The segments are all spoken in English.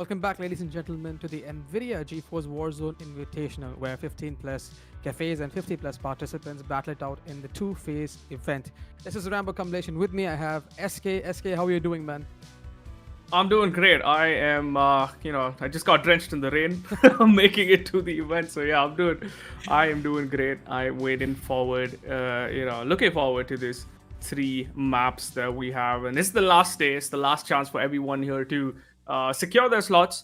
Welcome back, ladies and gentlemen, to the NVIDIA GeForce Warzone Invitational, where 15 plus cafes and 50 plus participants battle it out in the two-phase event. This is Rambo Combination. With me, I have SK. SK, how are you doing, man? I'm doing great. I just got drenched in the rain, making it to the event. So yeah, I am doing great. I'm looking forward to this three maps that we have, and it's the last day. It's the last chance for everyone here to secure their slots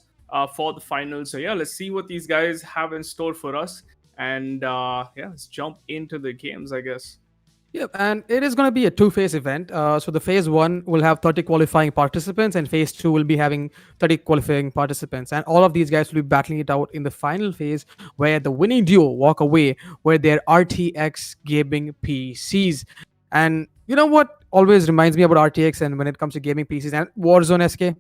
for the finals. So yeah, let's see what these guys have in store for us, and yeah, let's jump into the games, I guess. Yep, and it is going to be a two-phase event. So the phase one will have 30 qualifying participants, and phase two will be having 30 qualifying participants. And all of these guys will be battling it out in the final phase, where the winning duo walk away with their RTX gaming PCs. And you know what always reminds me about RTX and when it comes to gaming PCs and Warzone SK?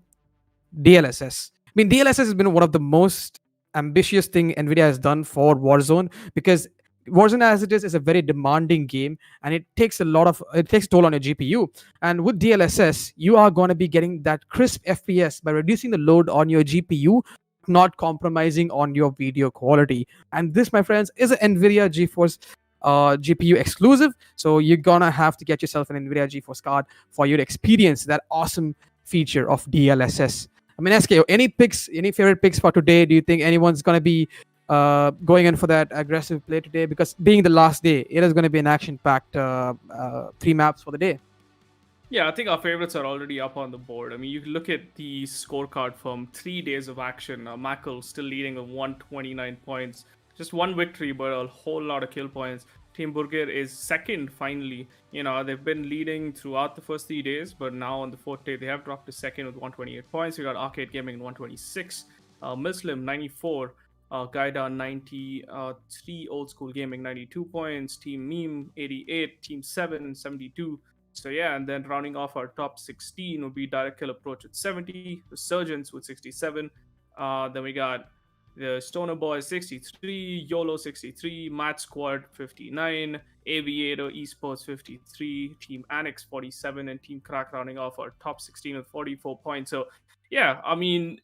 DLSS. I mean, DLSS has been one of the most ambitious thing Nvidia has done for Warzone because Warzone as it is a very demanding game and it takes toll on your GPU. And with DLSS, you are going to be getting that crisp FPS by reducing the load on your GPU, not compromising on your video quality. And this, my friends, is an Nvidia GeForce GPU exclusive. So you're gonna have to get yourself an Nvidia GeForce card for you to experience that awesome feature of DLSS. I mean, SK, any picks, any favorite picks for today? Do you think anyone's gonna be going in for that aggressive play today? Because being the last day, it is going to be an action-packed three maps for the day. Yeah, I think our favorites are already up on the board. I mean, you look at the scorecard from 3 days of action. Mackle still leading with 129 points. Just one victory, but a whole lot of kill points. Team Burger is second finally. They've been leading throughout the first 3 days, but now on the fourth day, they have dropped to second with 128 points. We got Arcade Gaming 126, Muslim 94, Gaida 93, Old School Gaming 92 points, Team Meme 88, Team 7 72. So yeah, and then rounding off our top 16 would be Direct Kill Approach at 70, Resurgence with 67. Then we got the Stoner Boys 63, YOLO 63, Mad Squad 59, Aviator Esports 53, Team Annex 47, and Team Crack rounding off our top 16 with 44 points. So yeah, I mean,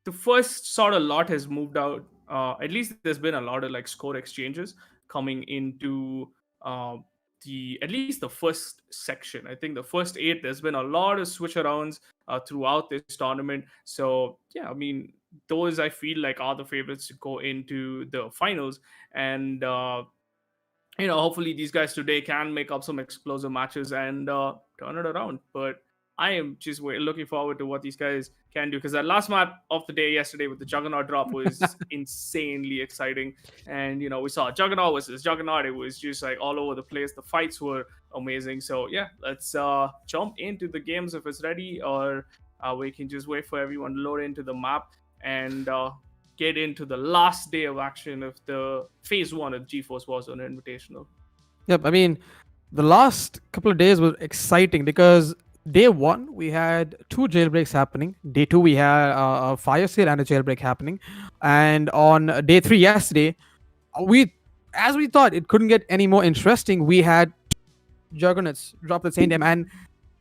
the first sort of lot has moved out. At least there's been a lot of like score exchanges coming into at least the first section. I think the first eight, there's been a lot of switch arounds throughout this tournament. So yeah, I mean, those I feel like are the favorites to go into the finals, and hopefully these guys today can make up some explosive matches and turn it around. But I am just looking forward to what these guys can do, because that last map of the day yesterday with the Juggernaut drop was insanely exciting. And we saw Juggernaut versus Juggernaut. It was just like all over the place. The fights were amazing. So yeah, let's jump into the games if it's ready, or we can just wait for everyone to load into the map and get into the last day of action of the phase one of GeForce Warzone Invitational. Yep, I mean, the last couple of days were exciting because day one we had two jailbreaks happening. Day two we had a fire sale and a jailbreak happening, and on day three yesterday, we as we thought it couldn't get any more interesting. We had juggernauts drop at the same time, and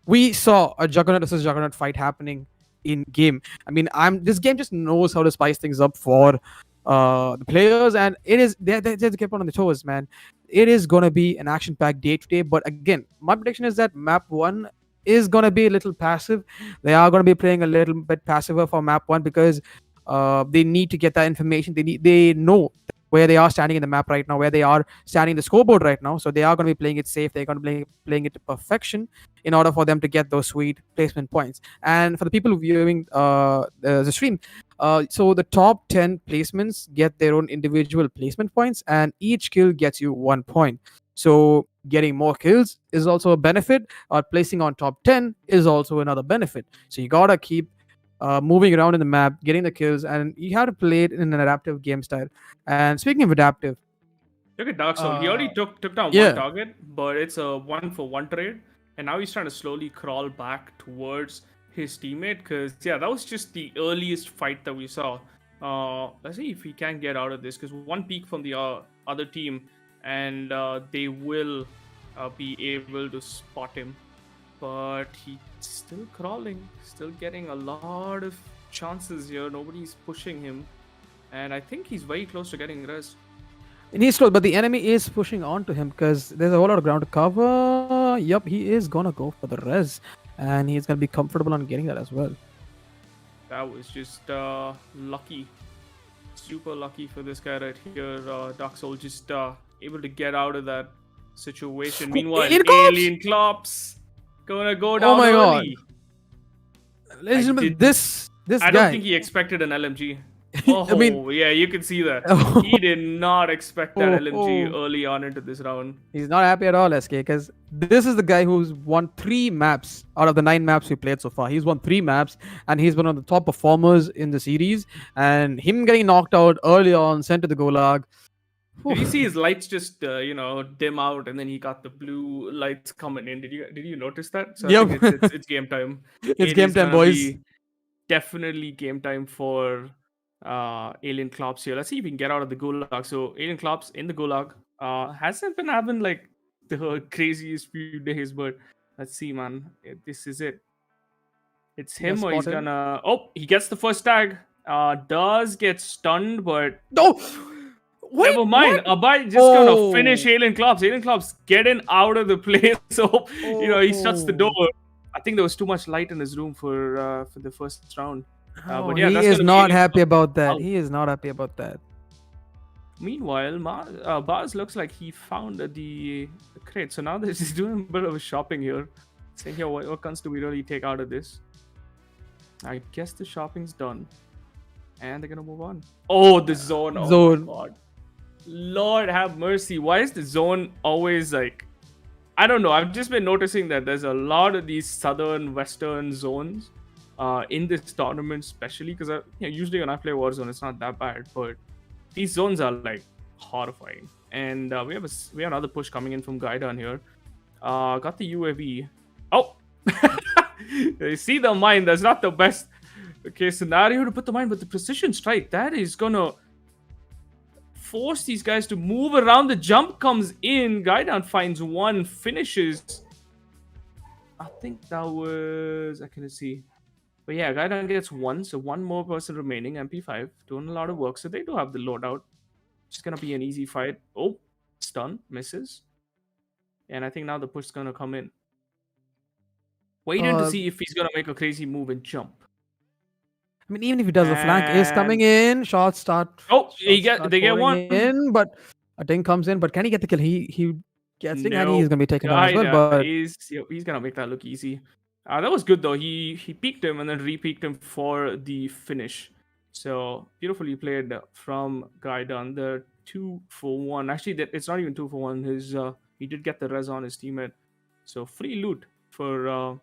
we saw a juggernaut versus juggernaut fight happening in game. I mean, this game just knows how to spice things up for the players, and it is they kept on the toes, man. It is gonna be an action-packed day today, but again, my prediction is that map one is gonna be a little passive. They are gonna be playing a little bit passiver for map one because they need to get that information. They know where they are standing in the map right now, where they are standing in the scoreboard right now. So they are going to be playing it safe. They're going to be playing it to perfection in order for them to get those sweet placement points. And for the people viewing the stream, so the top 10 placements get their own individual placement points, and each kill gets you 1 point. So getting more kills is also a benefit, or placing on top 10 is also another benefit. So you gotta keep moving around in the map, getting the kills, and you have to play it in an adaptive game style. And speaking of adaptive, Look at Dark Soul. He already took down one yeah, target, but it's a 1-for-1 trade, and now he's trying to slowly crawl back towards his teammate. Because yeah, that was just the earliest fight that we saw. Let's see if he can get out of this. Because one peek from the other team, and they will be able to spot him. But he's still crawling, still getting a lot of chances here. Nobody's pushing him, and I think he's very close to getting res. And he's close, but the enemy is pushing on to him because there's a whole lot of ground to cover. Yup, he is gonna go for the res, and he's gonna be comfortable on getting that as well. That was just lucky, super lucky for this guy right here. Dark Soul just able to get out of that situation. Meanwhile, Alien Klops gonna go down Oh my early. god, ladies and gentlemen, this I guy. don't think he expected an LMG. Oh, I mean, yeah, you can see that. Oh. He did not expect that LMG Oh. early on into this round. he's not happy at all, SK, because this is the guy who's won 3 maps out of the 9 maps we played so far. He's won 3 maps, and he's one of the top performers in the series. And him getting knocked out early on, sent to the gulag. Did you see his lights just dim out, and then he got the blue lights coming in? Did you notice that? So Yep. I think it's game time. It's It game is time, gonna boys. be definitely game time for Alien Klops here. Let's see if we can get out of the gulag. So Alien Klops in the gulag hasn't been having like the craziest few days, but let's see, man. This is it. It's Yeah, him, or he's spot him. gonna. Oh, he gets the first tag. Does get stunned, but No! Wait, never mind. what? Abai just gonna finish Oh. Alien Klops. Alien Klops getting out of the place. So he shuts the door. Oh. I think there was too much light in his room for the first round. Oh, But yeah, he that's is gonna be not Alien happy Klops about that. out. He is not happy about that. Meanwhile, Baz looks like he found the crate. So now he's doing a bit of a shopping here. Saying here, what guns do we really take out of this? I guess the shopping's done. And they're gonna move on. Oh, the zone. Oh Zone. my god. Lord have mercy. Why is the zone always like... I don't know. I've just been noticing that there's a lot of these southern, western zones in this tournament, especially because usually when I play Warzone, it's not that bad. But these zones are like horrifying. And we have another push coming in from Gaidan here. Got the UAV. Oh, you see the mine. That's not the best scenario to put the mine, but the precision strike that is gonna force these guys to move around. The jump comes in. Gaidan finds one, finishes. I think that was... I can see. But yeah, Gaidan gets one, so one more person remaining. MP5 doing a lot of work, so they do have the loadout. It's gonna be an easy fight. Oh, stun, misses. And I think now the push is gonna come in. Waiting to see if he's gonna make a crazy move and jump. I mean, even if he does, the flank is coming in. Shots start. Oh, they get one in, but a ding comes in. But can he get the kill? He gets ding, and he's gonna be taken down as well. But he's gonna make that look easy. That was good though. He peeked him and then re-peeked him for the finish. So beautifully played from Gaidan. The 2-for-1. Actually, it's not even 2-for-1. He did get the res on his teammate. So free loot for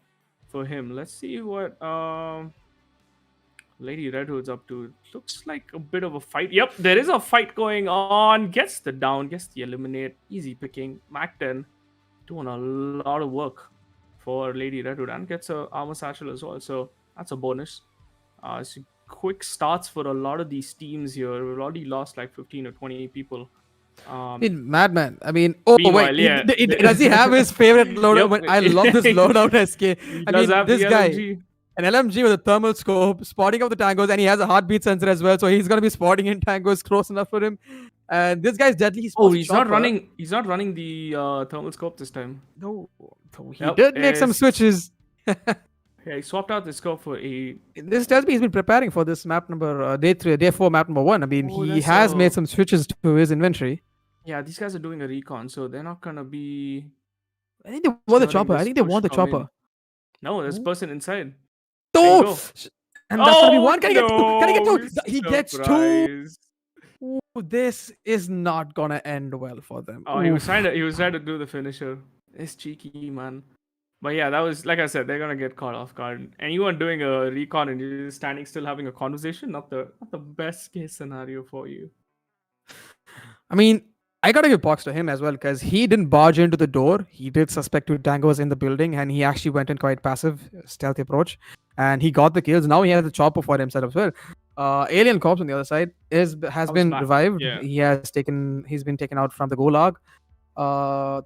him. Let's see what Lady Red Hood's up to. Looks like a bit of a fight. Yep, there is a fight going on. Gets the down, gets the eliminate. Easy picking. Mac 10 doing a lot of work for Lady Red Hood and gets a armor satchel as well. So that's a bonus. So quick starts for a lot of these teams here. We've already lost like 15 or 20 people. I mean, Madman. I mean, oh wait, yeah. does he have his favorite loadout? Yep. I love this loadout, SK. I mean, this guy, LMG. an LMG with a thermal scope, spotting of the tangos, and he has a heartbeat sensor as well. So he's gonna be spotting in tangos close enough for him. And this guy's deadly. He's not running. He's not running the thermal scope this time. No, he did make some switches. Yeah, he swapped out the scope for a... This tells me he's been preparing for this map number, day 4, map number 1. I mean, he has made some switches to his inventory. Yeah, these guys are doing a recon, so they're not gonna be... I think they want the chopper. I think they want the chopper. No, there's a person inside. No! And that's gonna be one. Can he get two? Can he get two? He gets two. Ooh, this is not gonna end well for them. Oh, he was trying to do the finisher. It's cheeky, man. But yeah, that was, like I said, they're gonna get caught off guard. And you are doing a recon and you're just standing still having a conversation. Not the best case scenario for you. I mean, I gotta give props to him as well because he didn't barge into the door. He did suspect two tangos in the building, and he actually went in quite passive, stealthy approach, and he got the kills. Now he has the chopper for himself as well. Alien Corpse on the other side has been revived. Yeah. He's been taken out from the gulag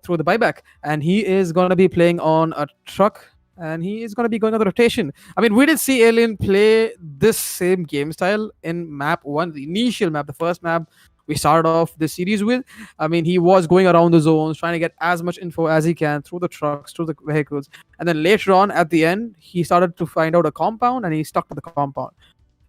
through the buyback, and he is gonna be playing on a truck and he is going to be going on the rotation. I mean, we did see Alien play this same game style in map one, the initial map, the first map we started off the series with. I mean, he was going around the zones, trying to get as much info as he can through the trucks, through the vehicles. And then later on, at the end, he started to find out a compound and he stuck to the compound.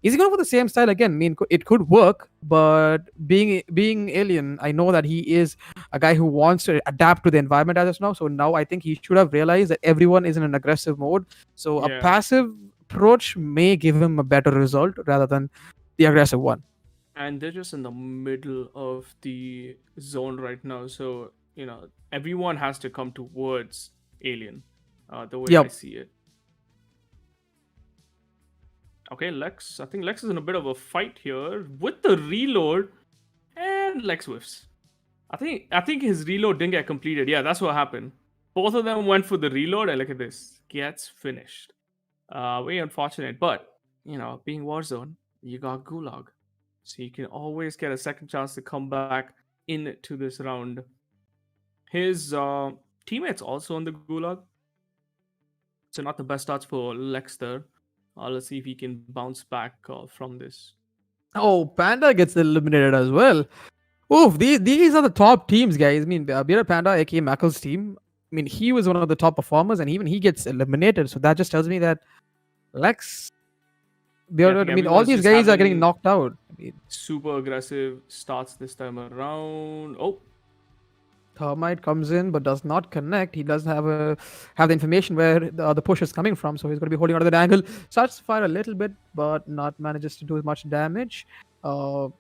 Is he going for the same style again? I mean, it could work, but being Alien, I know that he is a guy who wants to adapt to the environment as of now. So now I think he should have realized that everyone is in an aggressive mode. So a Yeah. passive approach may give him a better result rather than the aggressive one. And they're just in the middle of the zone right now, so everyone has to come towards Alien, the way I Yep. see it. Okay, Lex. I think Lex is in a bit of a fight here with the reload, and Lex whiffs. I think his reload didn't get completed. Yeah, that's what happened. Both of them went for the reload, and look at this, gets finished. Very unfortunate, but being Warzone, you got Gulag, so you can always get a second chance to come back into this round. His teammates also on the Gulag, so not the best starts for Lex there. Let's see if he can bounce back from this. Oh, Panda gets eliminated as well. Oof, these are the top teams, guys. I mean, Bearded Panda, aka Mackle's team. I mean, he was one of the top performers, and even he gets eliminated. So that just tells me that Lex, Yeah, I Bearded. think I mean, all everyone's these just guys are getting having knocked out. I mean, super aggressive starts this time around. Oh, Thermite comes in but does not connect. He doesn't have the information where the push is coming from, so he's going to be holding on to that angle. Starts to fire a little bit, but not manages to do much damage. I'm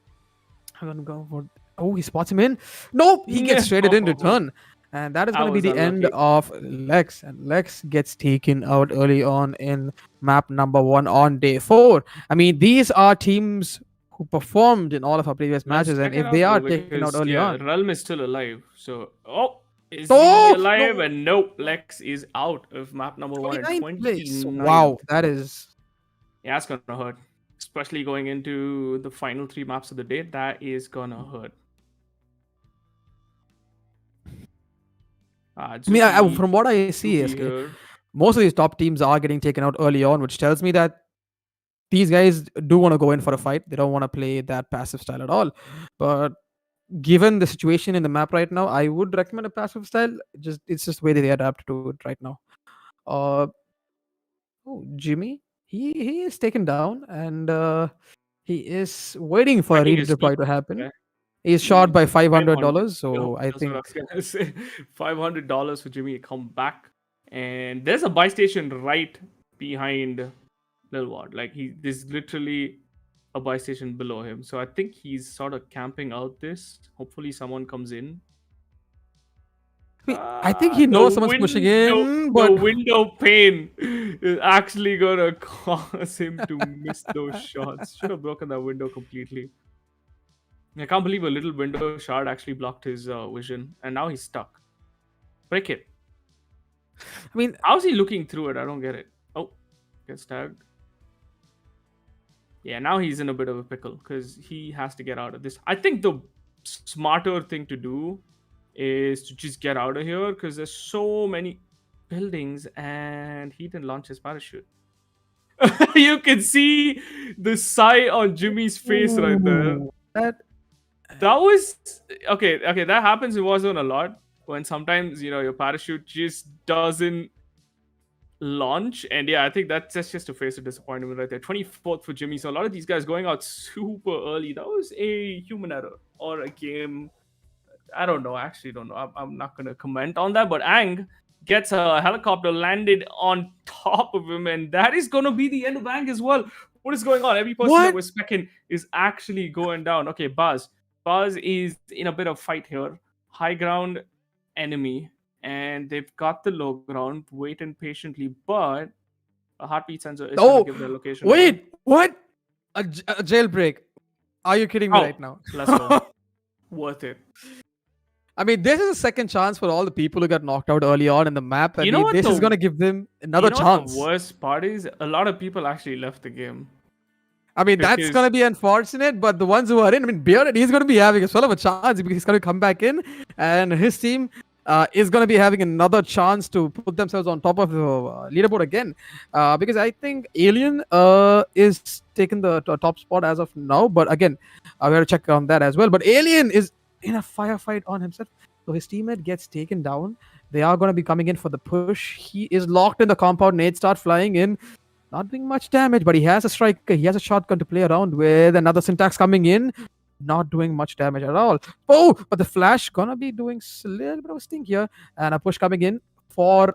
gonna go for. Oh, he spots him in. Nope, he gets traded in no. return. And that is I going to be was the end unlucky. of Lex. And Lex gets taken out early on in map number 1 on day 4. I mean, these are teams who performed in all of our previous Let's matches. And check it if they out are though, taken out because early yeah, on. Realm is still alive. So, oh, is he Oh, alive? no. And nope, Lex is out of map number one and 29th place. 29th. Wow, that is. Yeah, it's gonna hurt, especially going into the final 3 maps of the day. That is gonna hurt. I mean, Zuki, from what I see, Zuki SK, here. most of these top teams are getting taken out early on, which tells me that these guys do want to go in for a fight. They don't want to play that passive style at all. But given the situation in the map right now, I would recommend a passive style. It's just the way they adapt to it right now. Uh, oh, Jimmy, he is taken down, and he is waiting for a Checking his redeploy speed. to happen. Yeah. He's shot Ooh, by $500, 500. so Yep, I that's what I think. was gonna say. $500 for Jimmy to come back, and there's a buy station right behind Lil Ward. Like there's literally a buy station below him. So I think he's sort of camping out this. Hopefully, someone comes in. I think he The knows someone's pushing window, in, the but window pane is actually gonna cause him to miss those shots. Should have broken that window completely. I can't believe a little window shard actually blocked his vision, and now he's stuck. Break it. I mean, How's he looking through it? I don't get it. Oh, gets tagged. Yeah, now he's in a bit of a pickle because he has to get out of this. I think the smarter thing to do is to just get out of here because there's so many buildings, and he didn't launch his parachute. You can see the sigh on Jimmy's face right there. ooh, that That was okay. Okay, that happens in Warzone a lot when sometimes your parachute just doesn't launch, and yeah, I think that's just a face of disappointment right there. 24th for Jimmy. So a lot of these guys going out super early. That was a human error or a game. I don't know. I actually don't know. I'm not gonna comment on that. But Ang gets a helicopter landed on top of him, and that is gonna be the end of Ang as well. What is going on? Every person that what? we're specking is actually going down. Okay, Buzz. Buzz is in a bit of fight here. High ground enemy, and they've got the low ground, waiting patiently, but a heartbeat sensor is gonna Oh, give their location away. wait, what? A jailbreak? Are you kidding me Oh, right now? let's go. Worth it. I mean, this is a second chance for all the people who got knocked out early on in the map. I You know mean, what this is the going to give them another what the chance. worst part is? A lot of people actually left the game. I mean, that's going Because to be unfortunate, but the ones who are in, I mean, Bearded, he's going to be having a sort of a chance because he's going to come back in, and his team is going to be having another chance to put themselves on top of the leaderboard again. Because I think Alien is taking the top spot as of now. But again, we have to check on that as well. But Alien is in a firefight on himself. So his teammate gets taken down. They are going to be coming in for the push. He is locked in the compound. Nate starts flying in, not doing much damage, but he has a striker. He has a shotgun to play around with. Another syntax coming in, not doing much damage at all. Oh, but the flash gonna be doing a little bit of a sting here, and a push coming in for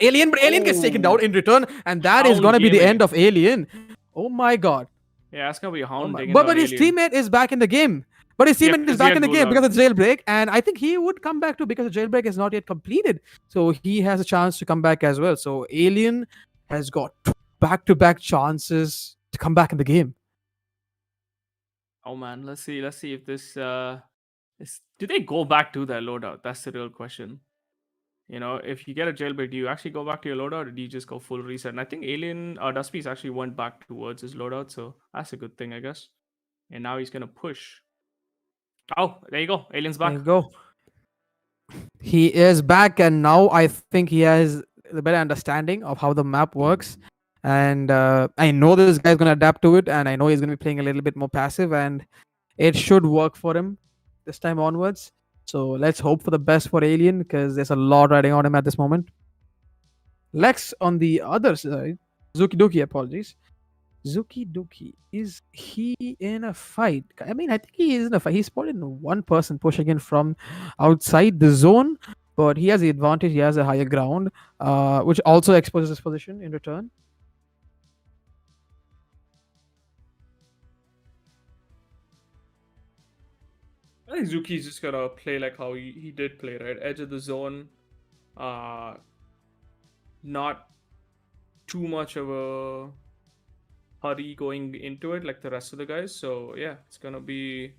Alien, but Alien gets taken down Oh, in return, and that is Hound gonna be the end Gaming. of Alien. Oh my god. Yeah, that's gonna be Oh Hound my. taking But down his Alien. teammate is back in the game. But his Yeah, teammate is because he back in had the game Gulag. because of the jailbreak, and I think he would come back too because the jailbreak is not yet completed. So he has a chance to come back as well. So Alien has got back-to-back chances to come back in the game. Oh man, let's see. Let's see if this do they go back to their loadout? That's the real question. If you get a jailbreak, do you actually go back to your loadout or do you just go full reset? And I think Alien Duspies actually went back towards his loadout, so that's a good thing, I guess. And now he's gonna push. Oh, there you go. Alien's There back. you go. He is back, and now I think he has the better understanding of how the map works. And I know this guy's going to adapt to it, and I know he's going to be playing a little bit more passive, and it should work for him this time onwards. So let's hope for the best for Alien because there's a lot riding on him at this moment. Lex on the other side, Zuki Duki, apologies. Zuki Duki, is he in a fight? I mean, I think he is in a fight. He's probably one person pushing in from outside the zone, but he has the advantage. He has a higher ground, which also exposes his position in return. I think Zuki's just gonna play like how he did play, right? Edge of the zone. Uh Not too much of a hurry going into it like the rest of the guys. So yeah, it's gonna be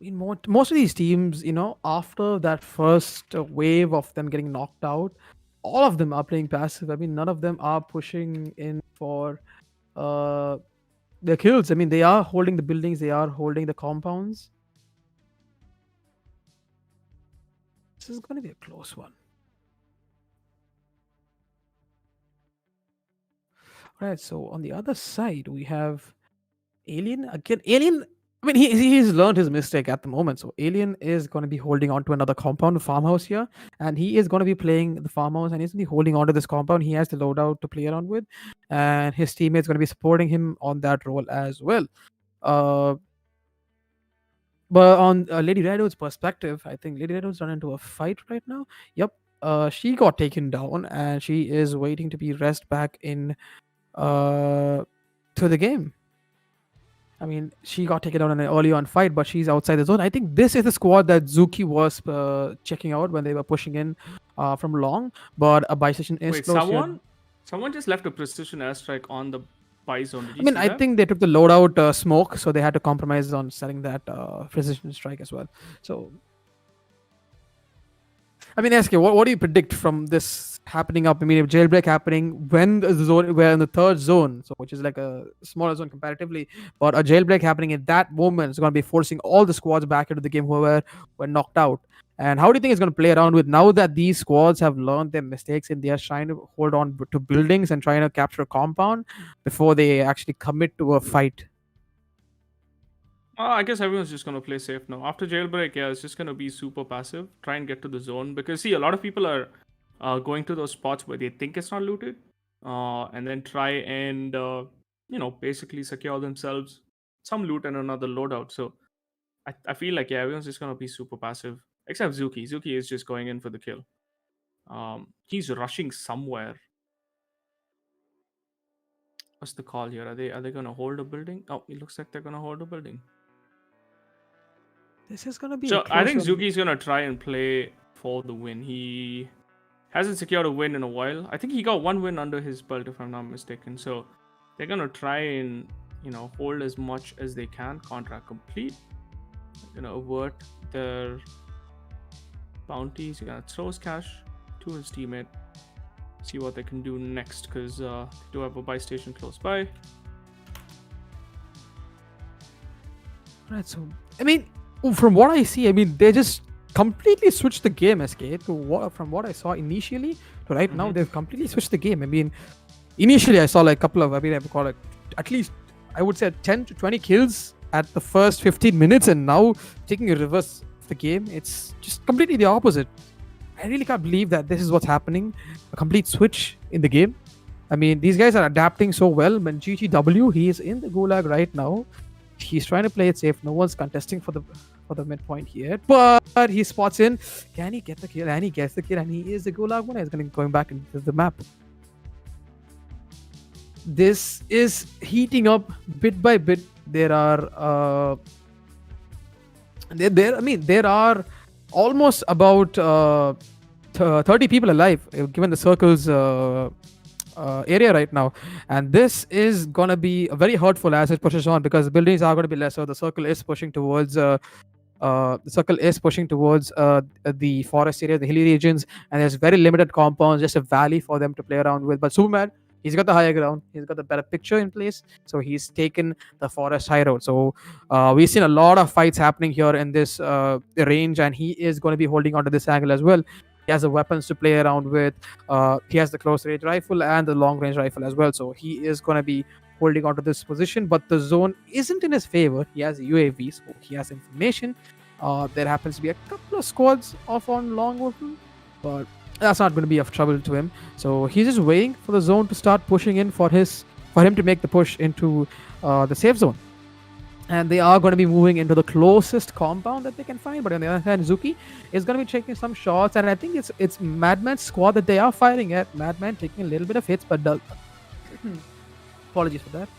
I mean, most of these teams, after that first wave of them getting knocked out, all of them are playing passive. I mean, none of them are pushing in for uh, their kills. I mean, they are holding the buildings, they are holding the compounds. This is going to be a close one. Right. So on the other side, we have Alien again. Alien. I mean, he's learned his mistake at the moment. So Alien is going to be holding on to another compound, farmhouse here, and he is going to be playing the farmhouse, and he's going to be holding on to this compound. He has the loadout to play around with, and his teammates going to be supporting him on that role as well. Uh, but on Lady Redwood's perspective, I think Lady Redwood's run into a fight right now. Yep. She got taken down, and she is waiting to be rest back in to the game. I mean, she got taken down in an early on fight, but she's outside the zone. I think this is the squad that Zuki was checking out when they were pushing in from long, but a buy station is wait, close here. someone just left a precision airstrike on the buy zone. Did I you mean, see I that? think they took the loadout smoke, so they had to compromise on selling that precision strike as well. So I mean, SK, what do you predict from this happening up? I mean, if jailbreak happening when the zone we're in the third zone, so which is like a smaller zone comparatively, but a jailbreak happening at that moment is going to be forcing all the squads back into the game who were knocked out. And how do you think it's going to play around with now that these squads have learned their mistakes and they are trying to hold on to buildings and trying to capture a compound before they actually commit to a fight? I guess everyone's just gonna play safe now. After jailbreak, yeah, it's just gonna be super passive. Try and get to the zone because see, a lot of people are going to those spots where they think it's not looted, and then try and basically secure themselves some loot and another loadout. So I feel like yeah, everyone's just gonna be super passive except Zuki. Zuki is just going in for the kill. He's rushing somewhere. What's the call here? Are they gonna hold a building? Oh, it looks like they're gonna hold a building. This is going to be a So I close think one. Zuki's gonna try and play for the win. He hasn't secured a win in a while. I think he got one win under his belt, if I'm not mistaken. So they're gonna try and hold as much as they can. Contract complete. They're gonna avert their bounties. He's gonna throw his cash to his teammate. See what they can do next, because they do have a buy station close by. Right. So I mean, from what I see, I mean they just completely switched the game, SK. To what from what I saw initially to right now, Mm-hmm. they've completely switched the game. I mean, initially I saw like a couple of, I mean, I would call it at least, I would say 10 to 20 kills at the first 15 minutes, and now taking a reverse of the game, it's just completely the opposite. I really can't believe that this is what's happening. A complete switch in the game. I mean, these guys are adapting so well. When GTW, he is in the gulag right now. He's trying to play it safe. No one's contesting for the midpoint here, but he spots in. Can he get the kill? And he gets the kill, and he is the gulag winner. He's going back into the map. This is heating up bit by bit. There are I mean, there are almost about 30 people alive, given the circle's area right now, and this is gonna be very hurtful as it pushes on, because the buildings are going to be lesser. The circle is pushing towards the forest area, the hilly regions, and there's very limited compounds, just a valley for them to play around with. But Superman, he's got the higher ground, he's got the better picture in place, so he's taken the forest high road. So we've seen a lot of fights happening here in this range, and he is going to be holding on to this angle as well. He has the weapons to play around with. He has the close range rifle and the long range rifle as well, so he is going to be holding on to this position. But the zone isn't in his favor. He has UAV, so he has information. There happens to be a couple of squads off on long weapon, but that's not going to be of trouble to him. So he's just waiting for the zone to start pushing in for him to make the push into the safe zone. And they are going to be moving into the closest compound that they can find. But on the other hand, Zuki is going to be taking some shots, and I think it's Madman's squad that they are firing at. Madman taking a little bit of hits, but apologies for that.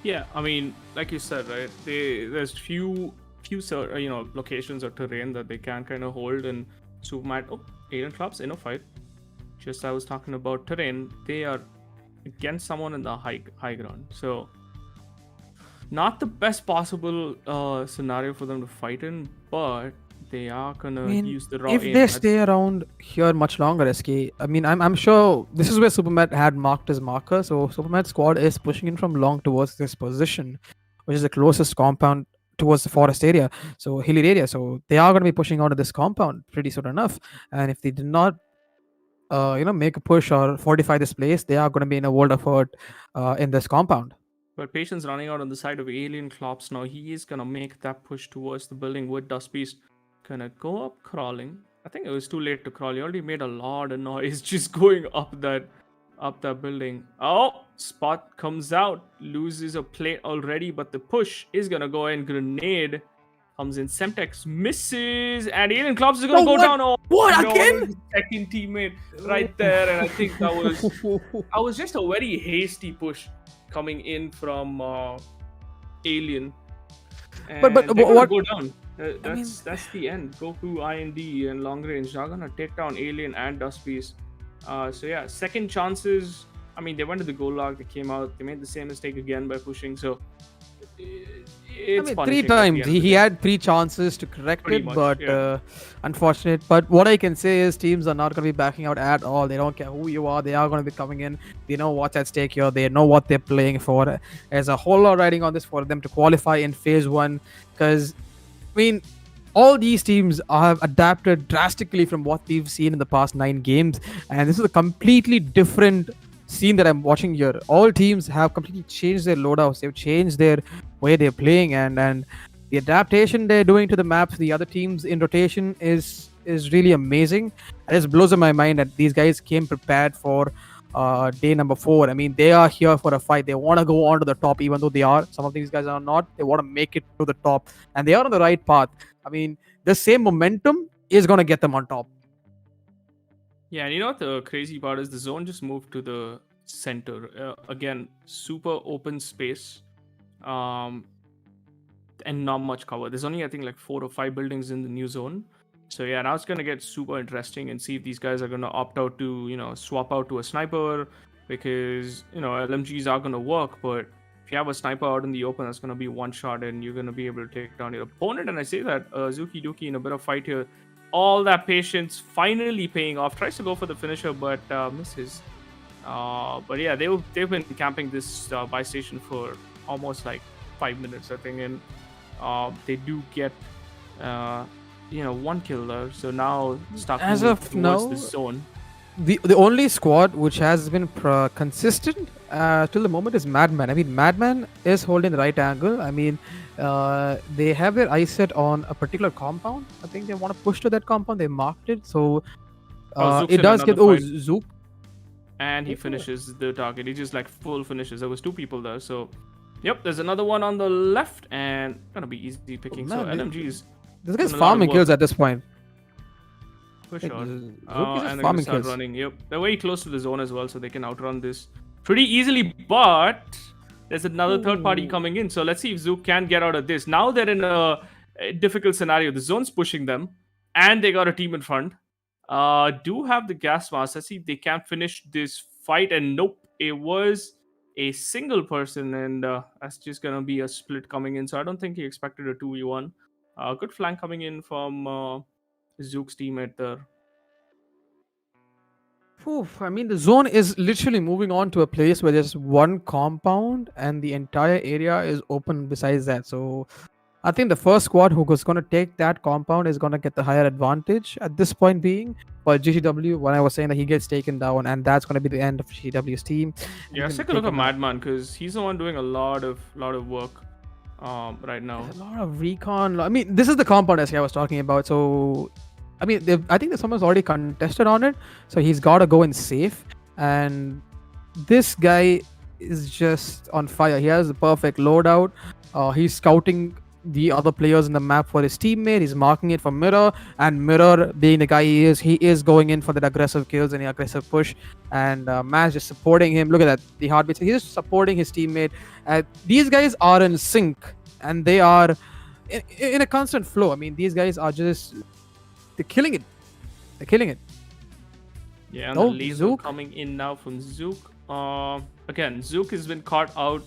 Yeah, I mean, like you said, right? There's few locations or terrain that they can kind of hold, and Superman. Oh, Alien Clubs in a fight. Just I was talking about terrain. They are against someone in the high ground, so not the best possible scenario for them to fight in, but they are gonna use the raw if aim. they stay around here much longer, SK, I mean, I'm sure this is where Superman had marked his marker. So Superman's squad is pushing in from long towards this position, which is the closest compound towards the forest area, so hilly area. So they are going to be pushing onto this compound pretty soon enough. And if they did not, make a push or fortify this place, they are going to be in a world of hurt in this compound. But Patience running out on the side of Alien Klops now. He is gonna make that push towards the building with Dust Beast. Gonna go up crawling. I think it was too late to crawl. He already made a lot of noise just going up that building. Oh, Spot comes out, loses a plate already, but the push is gonna go in. Grenade comes in. Semtex misses, and Alien Klops is gonna go down. Oh, What no, again? second teammate right there, and I think that was just a very hasty push coming in from Alien. And But they're gonna what? go down. That's the end. Goku, IND, and long range are gonna take down Alien and Dust Beast. So yeah, second chances. I mean, they went to the goal log. They came out. They made the same mistake again by pushing. So it's Three times he had three chances to correct Pretty it, much, but yeah. unfortunate. But what I can say is teams are not going to be backing out at all. They don't care who you are. They are going to be coming in. They know what's at stake here. They know what they're playing for. There's a whole lot riding on this for them to qualify in phase one, because I mean, all these teams have adapted drastically from what we've seen in the past 9 games, and this is a completely different scene that I'm watching here. All teams have completely changed their loadouts. They've changed their way they're playing, and the adaptation they're doing to the maps, the other teams in rotation is really amazing. It just blows my mind that these guys came prepared for day number 4. I mean, they are here for a fight. They want to go on to the top, even though they are. Some of these guys are not. They want to make it to the top, and they are on the right path. I mean, the same momentum is going to get them on top. Yeah, and you know what the crazy part is? The zone just moved to the center. Again, super open space. And not much cover. There's only, I think, like 4 or 5 buildings in the new zone. So yeah, now it's gonna get super interesting and see if these guys are gonna opt out to, swap out to a sniper, because LMGs are gonna work, but if you have a sniper out in the open, that's gonna be one shot and you're gonna be able to take down your opponent. And I say that Zuki Duki in a bit of fight here. All that patience finally paying off. Tries to go for the finisher, but misses. But yeah, they've been camping this buy station for almost like 5 minutes, I think, and they do get one kill there. So now start As moving of towards now, the zone. the only squad which has been consistent till the moment is Madman. I mean, Madman is holding the right angle. I mean, they have their eyes set on a particular compound. I think they want to push to that compound. They marked it, so Oh, Zook's it in does another get. Oh, fight, Zook. and he finishes the target. He just like full finishes. There was two people there, so yep. There's another one on the left, and gonna be easy picking. So Man, LMG's this guy's doing a lot of farming work. kills at this point. For Like, sure. Zook is just And they're gonna farming start kills. running. Yep. They're very close to the zone as well, so they can outrun this pretty easily. But there's another third party Ooh. coming in. So let's see if Zook can get out of this. Now they're in a difficult scenario. The zone's pushing them, and they got a team in front. Do have the gas mask. Let's see if they can finish this fight. And nope, it was a single person, and that's just gonna be a split coming in. So I don't think he expected a 2v1. Good flank coming in from Zook's teammate there. Oof, I mean, the zone is literally moving on to a place where there's one compound and the entire area is open besides that. So I think the first squad who was going to take that compound is going to get the higher advantage at this point being. But GCW, when I was saying that he gets taken down, and that's going to be the end of GCW's team. Yeah, let's He's take a gonna look at take him out. Madman because he's the one doing a lot of work right now. There's a lot of recon. I mean, this is the compound SK I was talking about. So, I mean, I think that someone's already contested on it. So he's got to go in safe. And this guy is just on fire. He has the perfect loadout. He's scouting the other players in the map for his teammate. He's marking it for Mirror, and Mirror, being the guy he is going in for that aggressive kills and the aggressive push. And Maz just supporting him. Look at that, the heartbeats. He's just supporting his teammate. These guys are in sync, and they are in a constant flow. I mean, these guys are just they're killing it. They're killing it. Yeah, and Oh, the laser Zook. coming in now from Zook. Again, Zook has been caught out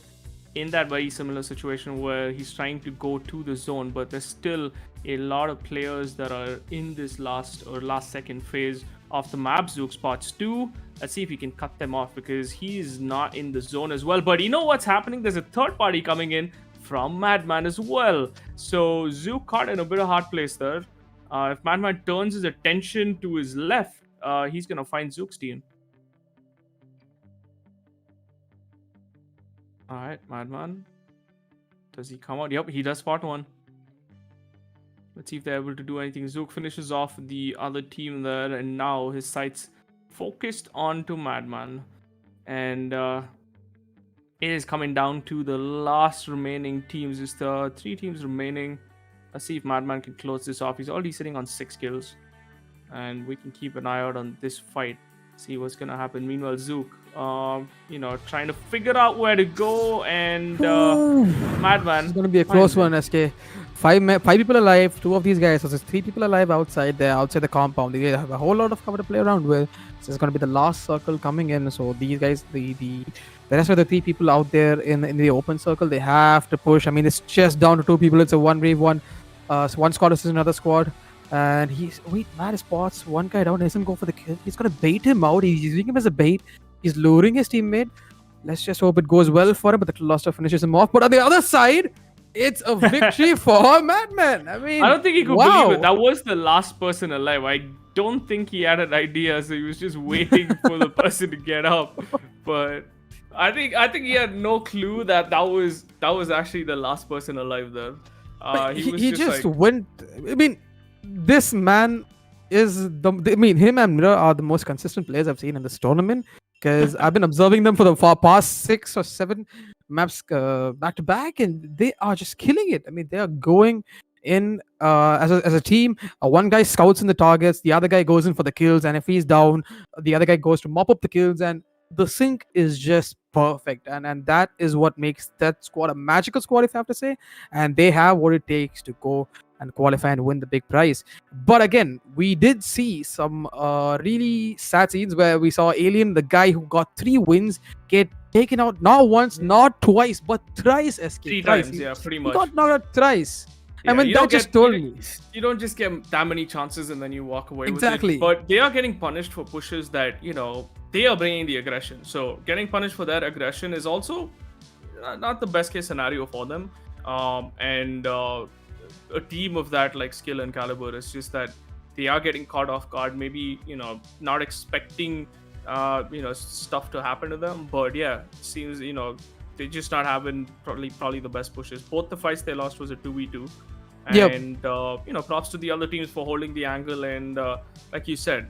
in that very similar situation where he's trying to go to the zone, but there's still a lot of players that are in this last second phase of the map. Zook spots two. Let's see if he can cut them off because he's not in the zone as well. But you know what's happening? There's a third party coming in from Madman as well. So Zook caught in a bit of hard place there. If Madman turns his attention to his left, he's gonna find Zook's team. All right, Madman. Does he come out? Yep, he does spot one. Let's see if they're able to do anything. Zook finishes off the other team there, and now his sights focused onto Madman. And it is coming down to the last remaining teams. It's the 3 teams remaining. Let's see if Madman can close this off. He's already sitting on 6 kills. And we can keep an eye out on this fight. See what's gonna happen. Meanwhile, Zook, trying to figure out where to go, and Madman. It's gonna be a close one, SK. Five people alive. 2 of these guys, so there's 3 people alive outside the compound. They have a whole lot of cover to play around with. So it's gonna be the last circle coming in. So these guys, the rest of the 3 people out there in the open circle, they have to push. I mean, it's just down to 2 people. It's a 1v1. So one squad versus another squad. And Matt spots one guy down, doesn't go for the kill. He's gonna bait him out. He's using him as a bait. He's luring his teammate. Let's just hope it goes well for him, but the cluster finishes him off. But on the other side, it's a victory for Madman. I mean, I don't think he could wow. believe it. That was the last person alive. I don't think he had an idea, so he was just waiting for the person to get up. But I think he had no clue that was actually the last person alive there. He just went. I mean, this man is him and Mirror are the most consistent players I've seen in this tournament, because I've been observing them for the past 6 or 7 maps back to back, and they are just killing it. I mean, they are going in as a team. One guy scouts in the targets, the other guy goes in for the kills, and if he's down, the other guy goes to mop up the kills, and the sync is just perfect, and that is what makes that squad a magical squad, if I have to say. And they have what it takes to go and qualify and win the big prize. But again, we did see some really sad scenes where we saw Alien, the guy who got 3 wins, get taken out not once, not twice, but thrice. SK 3 thrice. times, yeah, pretty He much. got knocked out thrice. Yeah, I mean, that just told me. You don't just get that many chances and then you walk away Exactly. with it. But they are getting punished for pushes that, they are bringing the aggression. So getting punished for that aggression is also not the best case scenario for them. and a team of that like skill and caliber. It's just that they are getting caught off guard. Maybe not expecting stuff to happen to them, but yeah, seems they just not having probably the best pushes. Both the fights they lost was a 2v2, Yep. and props to the other teams for holding the angle. And like you said,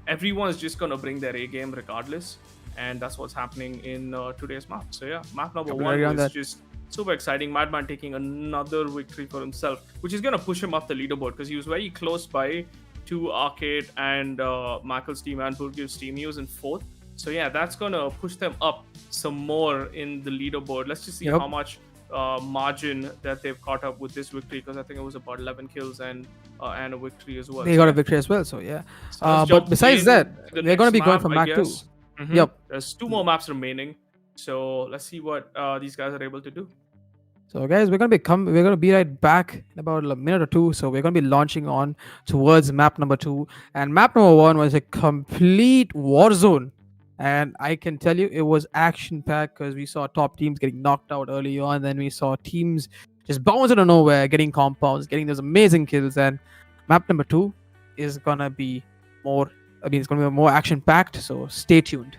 everyone's just gonna bring their A game regardless, and that's what's happening in today's map. So yeah, map number Completely one agree on was that. just super exciting. Madman taking another victory for himself, which is gonna push him off the leaderboard because he was very close by to Arcade and Michael's team and Burgiv's team. He was in fourth. So yeah, that's gonna push them up some more in the leaderboard. Let's just see Yep. how much margin that they've caught up with this victory, because I think it was about 11 kills and a victory as well. They got a victory as well. So yeah. So let's But jump besides that, to the they're going to next be going map, for I Mac 2. guess. Yep. There's two more maps remaining, so let's see what these guys are able to do. So guys, we're gonna be right back in about a minute or two. So we're gonna be launching on towards map number 2, and map number 1 was a complete war zone, and I can tell you it was action packed because we saw top teams getting knocked out early on, then we saw teams just bounce out of nowhere, getting compounds, getting those amazing kills, and map number 2 is gonna be more. I mean, it's gonna be more action packed. So stay tuned.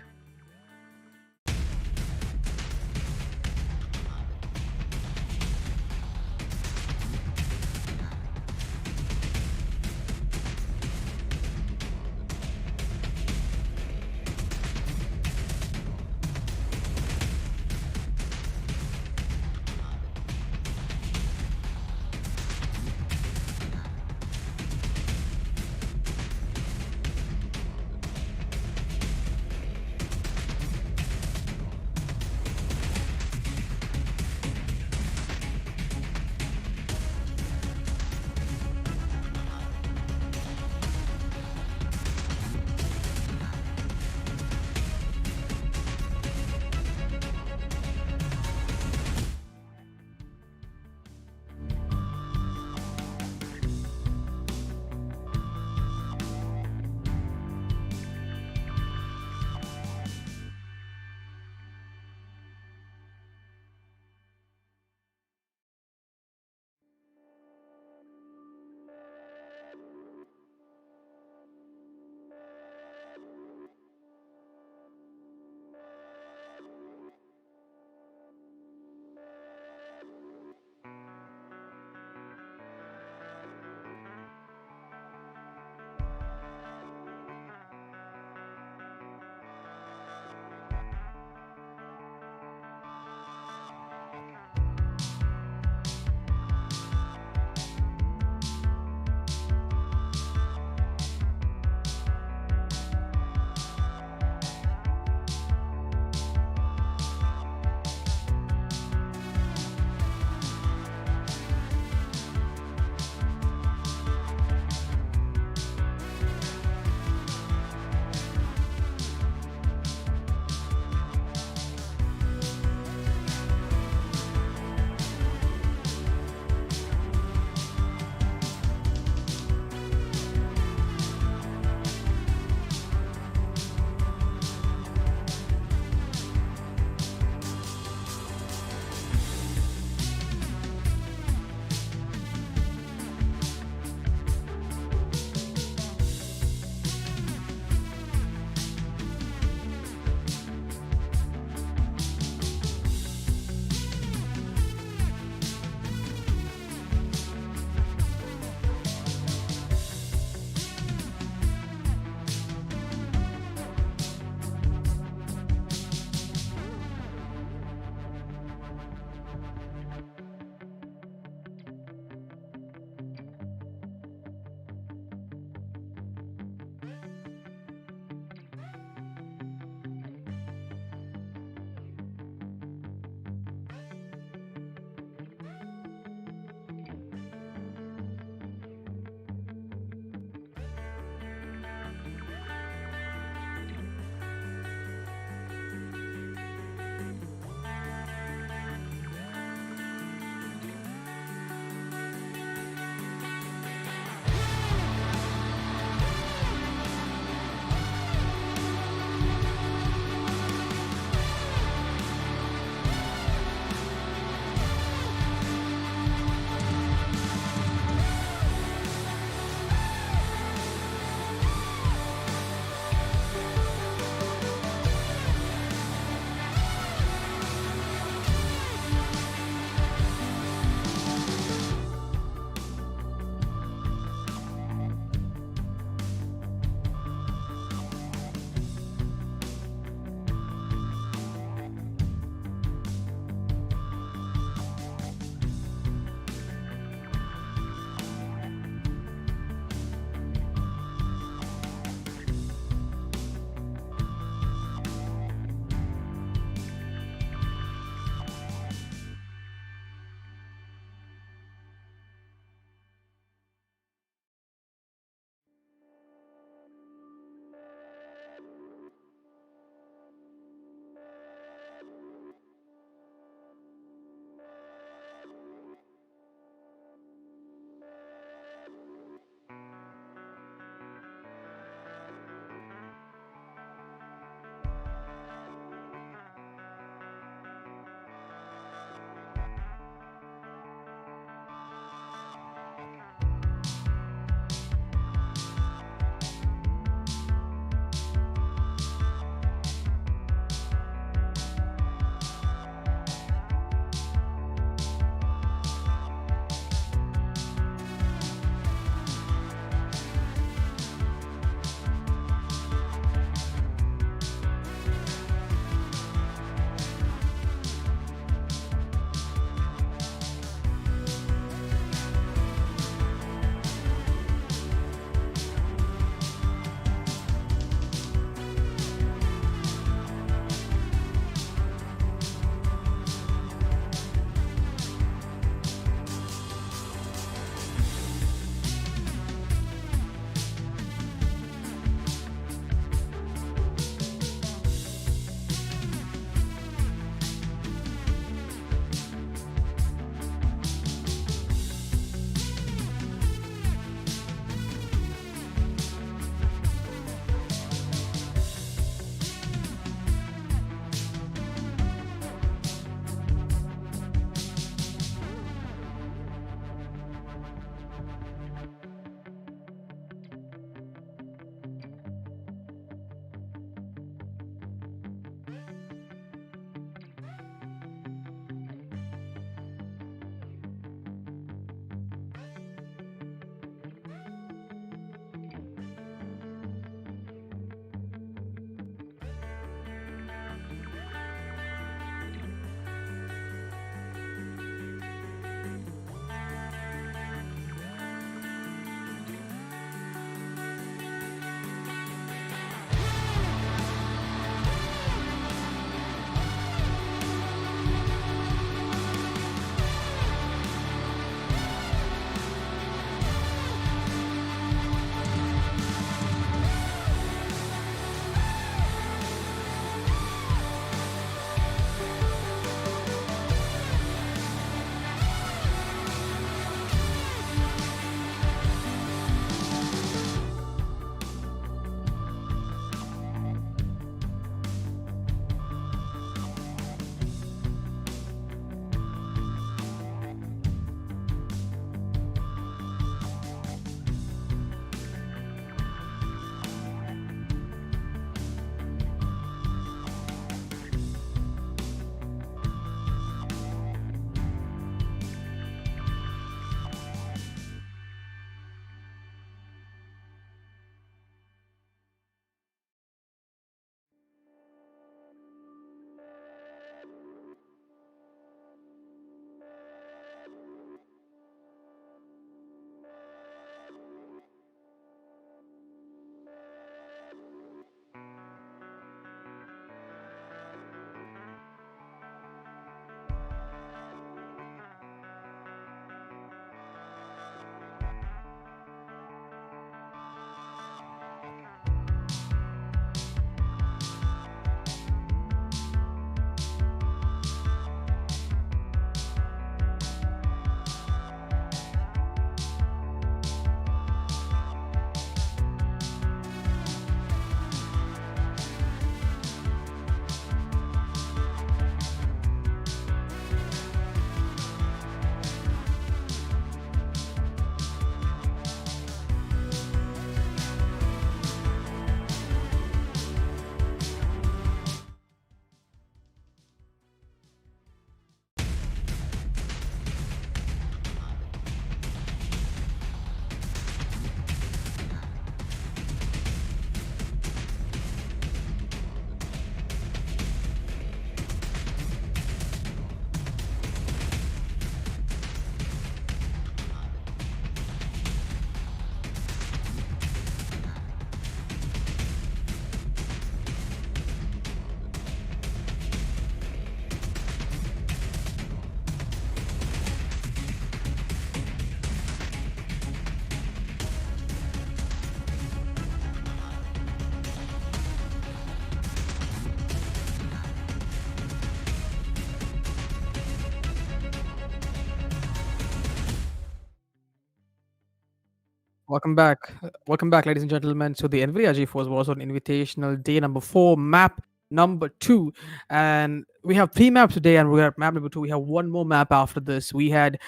Welcome back. Welcome back, ladies and gentlemen, to the NVIDIA GeForce Warzone Invitational Day number 4, map number 2. And we have 3 maps today, and we're at map number 2. We have one more map after this. We had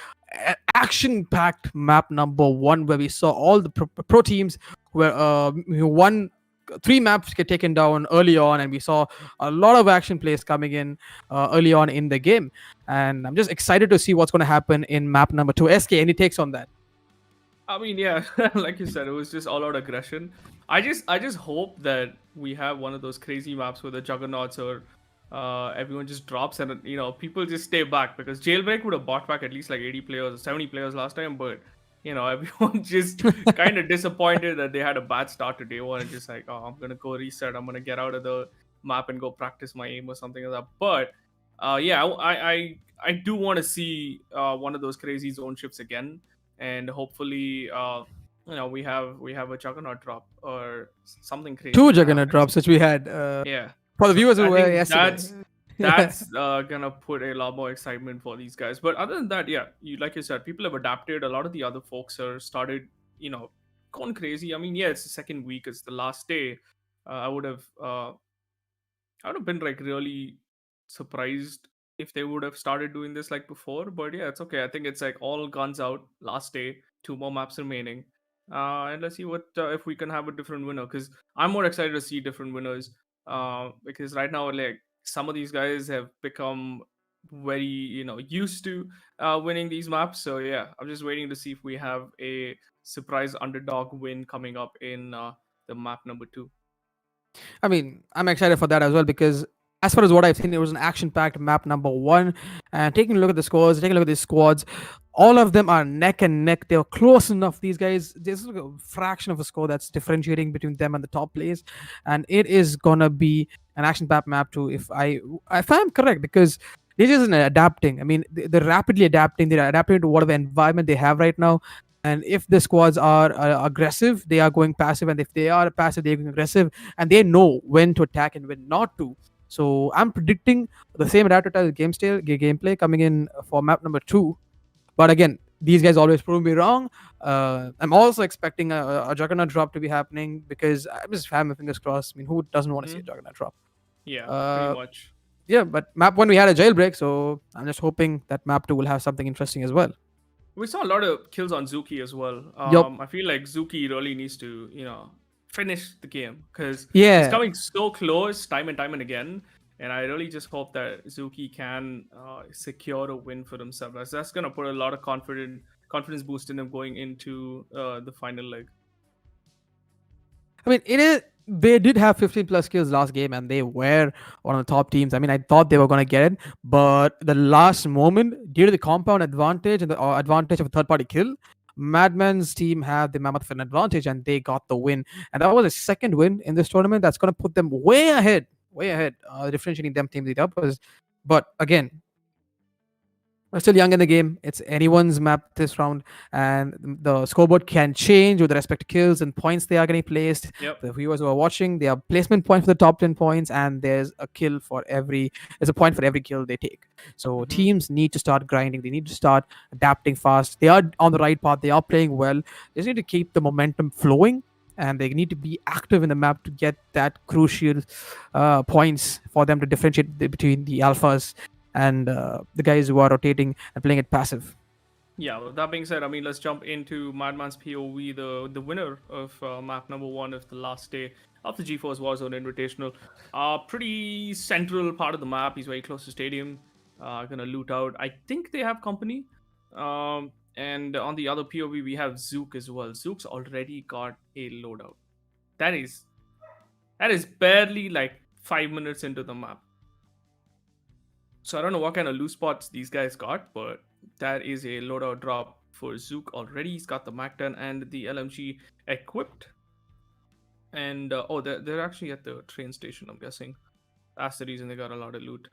action packed map number 1, where we saw all the pro teams who won 3 maps get taken down early on, and we saw a lot of action plays coming in early on in the game. And I'm just excited to see what's going to happen in map number 2. SK, any takes on that? I mean, yeah, like you said, it was just all out aggression. I just hope that we have one of those crazy maps where the juggernauts or everyone just drops and people just stay back, because Jailbreak would have bought back at least like 80 players or 70 players last time, but everyone just kind of disappointed that they had a bad start to day one and just like, oh, I'm gonna go reset, I'm gonna get out of the map and go practice my aim or something like that. But yeah, I do want to see one of those crazy zone shifts again, and hopefully we have a juggernaut drop or something Two crazy that Juggernaut happens. drops, which we had Yeah, for the so viewers who I were think yesterday. that's Yeah. that's gonna put a lot more excitement for these guys. But other than that, yeah, like you said, people have adapted. A lot of the other folks are started you know going crazy. I mean, yeah, it's the second week, it's the last day. I would have been like really surprised if they would have started doing this like before. But yeah, it's okay. I think it's like all guns out, last day, 2 more maps remaining. And let's see what if we can have a different winner, because I'm more excited to see different winners. Because right now, like, some of these guys have become very used to winning these maps. So yeah, I'm just waiting to see if we have a surprise underdog win coming up in the map number 2. I mean, I'm excited for that as well because, as far as what I've seen, it was an action-packed map number 1. And taking a look at the scores, taking a look at these squads, all of them are neck and neck. They're close enough. These guys, there's like a fraction of a score that's differentiating between them and the top players, and it is gonna be an action-packed map too. If I'm correct, because they're just adapting. I mean, they're rapidly adapting. They're adapting to whatever environment they have right now. And if the squads are aggressive, they are going passive, and if they are passive, they're going aggressive, and they know when to attack and when not to. So I'm predicting the same adaptable gameplay coming in for map number 2. But again, these guys always prove me wrong. I'm also expecting a Juggernaut drop to be happening because I'm just having my fingers crossed. I mean, who doesn't want to see a Hmm. Juggernaut drop? Yeah, pretty Uh, much. yeah, but map 1 we had a jailbreak, so I'm just hoping that map 2 will have something interesting as well. We saw a lot of kills on Zuki as well. Yup. I feel like Zuki really needs to, finish the game, because he's Yeah. coming so close time and time and again. And I really just hope that Zuki can secure a win for himself, as that's gonna put a lot of confidence boost in him going into the final leg. I mean, it is. They did have 15 plus kills last game, and they were one of the top teams. I mean, I thought they were going to get it, but the last moment, due to the compound advantage and the advantage of a third party kill, Madman's team had the mammoth an advantage, and they got the win. And that was a second win in this tournament. That's going to put them way ahead, differentiating them teams the others. But again, we're still young in the game. It's anyone's map this round, and the scoreboard can change with respect to kills and points they are getting placed. Yep. The viewers who are watching, there are placement points for the top 10 points, and there's a point for every kill they take. So Hmm. teams need to start grinding. They need to start adapting fast. They are on the right path. They are playing well. They just need to keep the momentum flowing, and they need to be active in the map to get that crucial points for them to differentiate between the alphas and the guys who are rotating and playing it passive. Yeah, well, that being said, I mean, let's jump into Madman's POV, the winner of map number 1 of the last day of the GeForce Warzone Invitational. Pretty central part of the map. He's very close to stadium. Gonna loot out. I think they have company. And on the other POV, we have Zook as well. Zook's already got a loadout. That is barely like 5 minutes into the map. So I don't know what kind of loose spots these guys got, but that is a loadout drop for Zook already. He's got the MAC-10 and the LMG equipped. And they're actually at the train station, I'm guessing. That's the reason they got a lot of loot.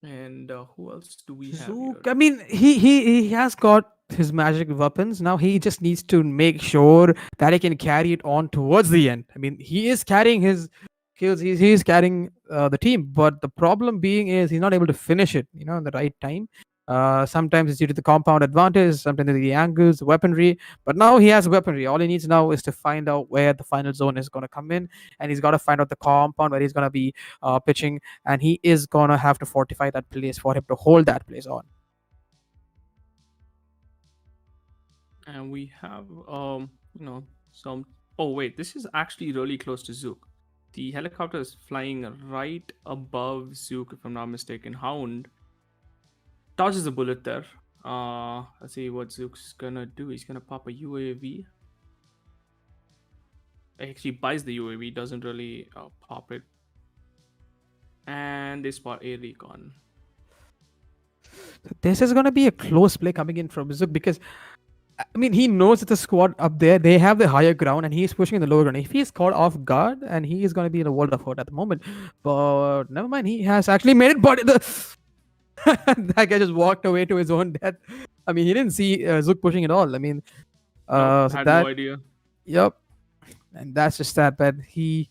And who else do we have Zook, here? I mean, he has got his magic weapons. Now he just needs to make sure that he can carry it on towards the end. I mean, he is carrying his kills. He's carrying the team, but the problem being is he's not able to finish it. In the right time. Sometimes it's due to the compound advantage, sometimes the angles, weaponry. But now he has weaponry. All he needs now is to find out where the final zone is going to come in, and he's got to find out the compound where he's going to be pitching, and he is going to have to fortify that place for him to hold that place on. And we have some. Oh wait, this is actually really close to Zook. The helicopter is flying right above Zook, if I'm not mistaken. Hound dodges a bullet there. Let's see what Zook's gonna do. He's gonna pop a UAV. Actually buys the UAV, doesn't really pop it. And they spot a recon. This is going to be a close play coming in from Zook because I mean, he knows that the squad up there, they have the higher ground and he's pushing in the lower ground. If he's caught off guard and he is going to be in a world of hurt at the moment. But never mind, he has actually made it. But that guy just walked away to his own death. I mean, he didn't see Zook pushing at all. I mean, Nope, so had that, no idea. yep. And that's just that bad. He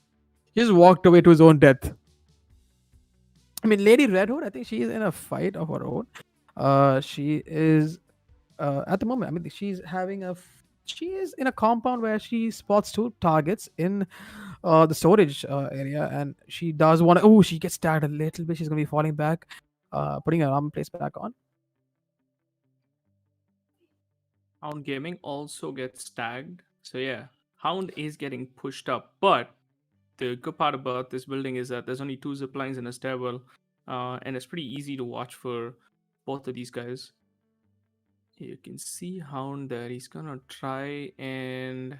just walked away to his own death. I mean, Lady Red Hood, I think she is in a fight of her own. She is at the moment. I mean, she is in a compound where she spots two targets in the storage area, and she does want to. Oh, she gets tagged a little bit. She's gonna be falling back, putting her armor place back on. Hound Gaming also gets tagged. So yeah, Hound is getting pushed up. But the good part about this building is that there's only 2 zip lines and a stairwell, and it's pretty easy to watch for both of these guys. You can see Hound there. He's gonna try and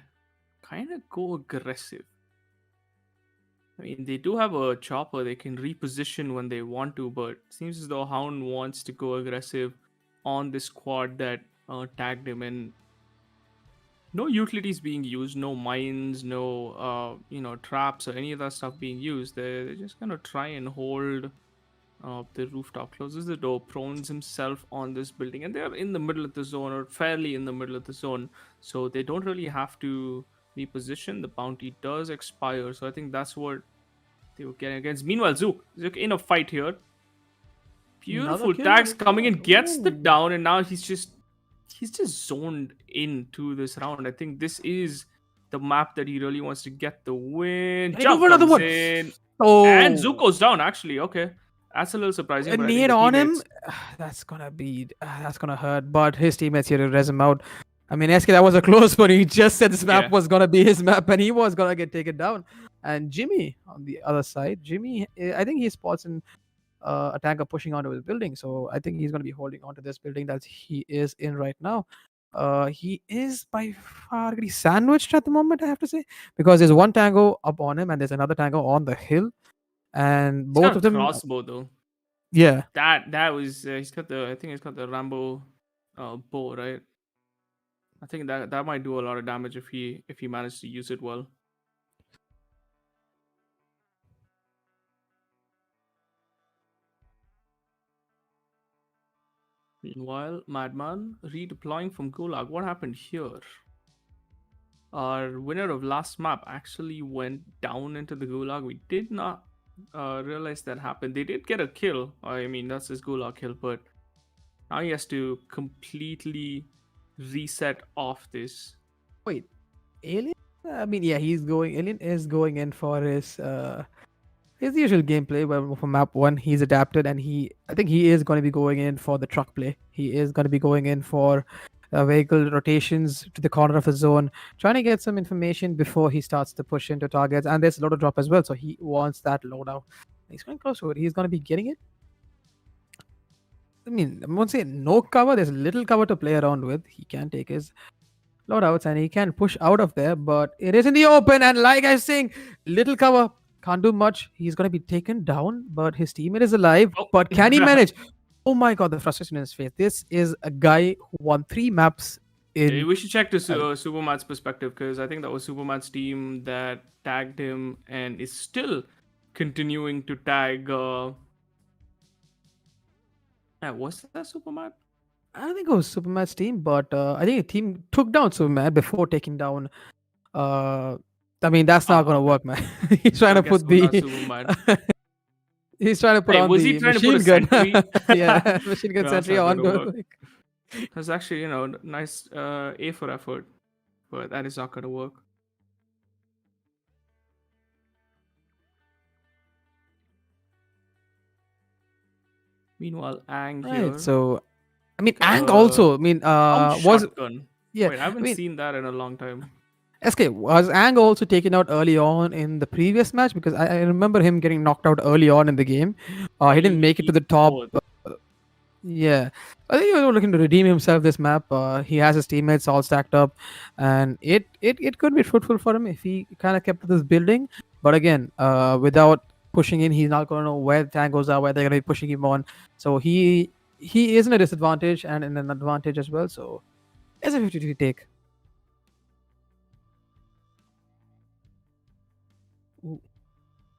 kind of go aggressive. I mean, they do have a chopper. They can reposition when they want to, but it seems as though Hound wants to go aggressive on this squad that tagged him, and no utilities being used, no mines, no traps or any of that stuff being used. They're just gonna try and hold the rooftop, closes the door, prones himself on this building, and they're in the middle of the zone, or fairly in the middle of the zone, so they don't really have to reposition. The bounty does expire, so I think that's what they were getting against. Meanwhile, Zook in a fight here. Beautiful tags coming in, gets the down, and now he's just zoned into this round. I think this is the map that he really wants to get the win. Jump comes in, and Zook goes down. Actually, okay. That's a little surprising. A nade on him, that's gonna hurt. But his teammates here to res him out. I mean, SK, that was a close one. He just said this map was gonna be his map, and he was gonna get taken down. And Jimmy on the other side, I think he spots a tanker pushing onto his building. So I think he's gonna be holding onto this building that he is in right now. He is by far getting sandwiched at the moment, I have to say, because there's one tango up on him and there's another tango on the hill. And both of them crossbow though. Yeah, that was I think he's got the Rambo bow, right? I think that might do a lot of damage if he managed to use it well. Meanwhile, Madman redeploying from Gulag. What happened here? Our winner of last map actually went down into the Gulag. We did not realize that happened. They did get a kill. I mean, that's his Gulag kill, but now he has to completely reset off this. Wait, Alien? I mean, yeah, Alien is going in for his usual gameplay. But for map 1, he's adapted, and I think he is going to be going in for the truck play. He is going to be going in for vehicle rotations to the corner of the zone, trying to get some information before he starts to push into targets. And there's loadout drop as well, so he wants that loadout. He's going close to it. He's going to be getting it. I mean, I won't say no cover. There's little cover to play around with. He can take his loadouts and he can push out of there, but it is in the open. And like I was saying, little cover, can't do much. He's going to be taken down, but his teammate is alive. But can he manage? Oh my god, the frustration in his face. This is a guy who won 3 maps in. We should check the Supermat's perspective, because I think that was Supermat's team that tagged him and is still continuing to tag. Was that Supermat? I don't think it was Supermat's team, but I think the team took down Supermat before taking down. I mean, that's not gonna work, man. He's trying to put the. He's trying to put Hey, on was he the trying to put a machine gun. sentry? Yeah, machine gun No, that's sentry not on gonna the. work. That's actually, nice A for effort, but that is not gonna work. Meanwhile, Ang Right. here, So I mean, Ang uh, also. I mean, pump was shotgun. yeah. Wait, I I haven't mean, seen that in a long time. SK was Ang also taken out early on in the previous match because I remember him getting knocked out early on in the game. He didn't make it to the top. Both. Yeah, I think he was looking to redeem himself this map. He has his teammates all stacked up, and it could be fruitful for him if he kind of kept this building. But again, without pushing in, he's not going to know where the tangos are, where they're going to be pushing him on. So he is in a disadvantage and in an advantage as well. So it's a 50-50 take. Ooh.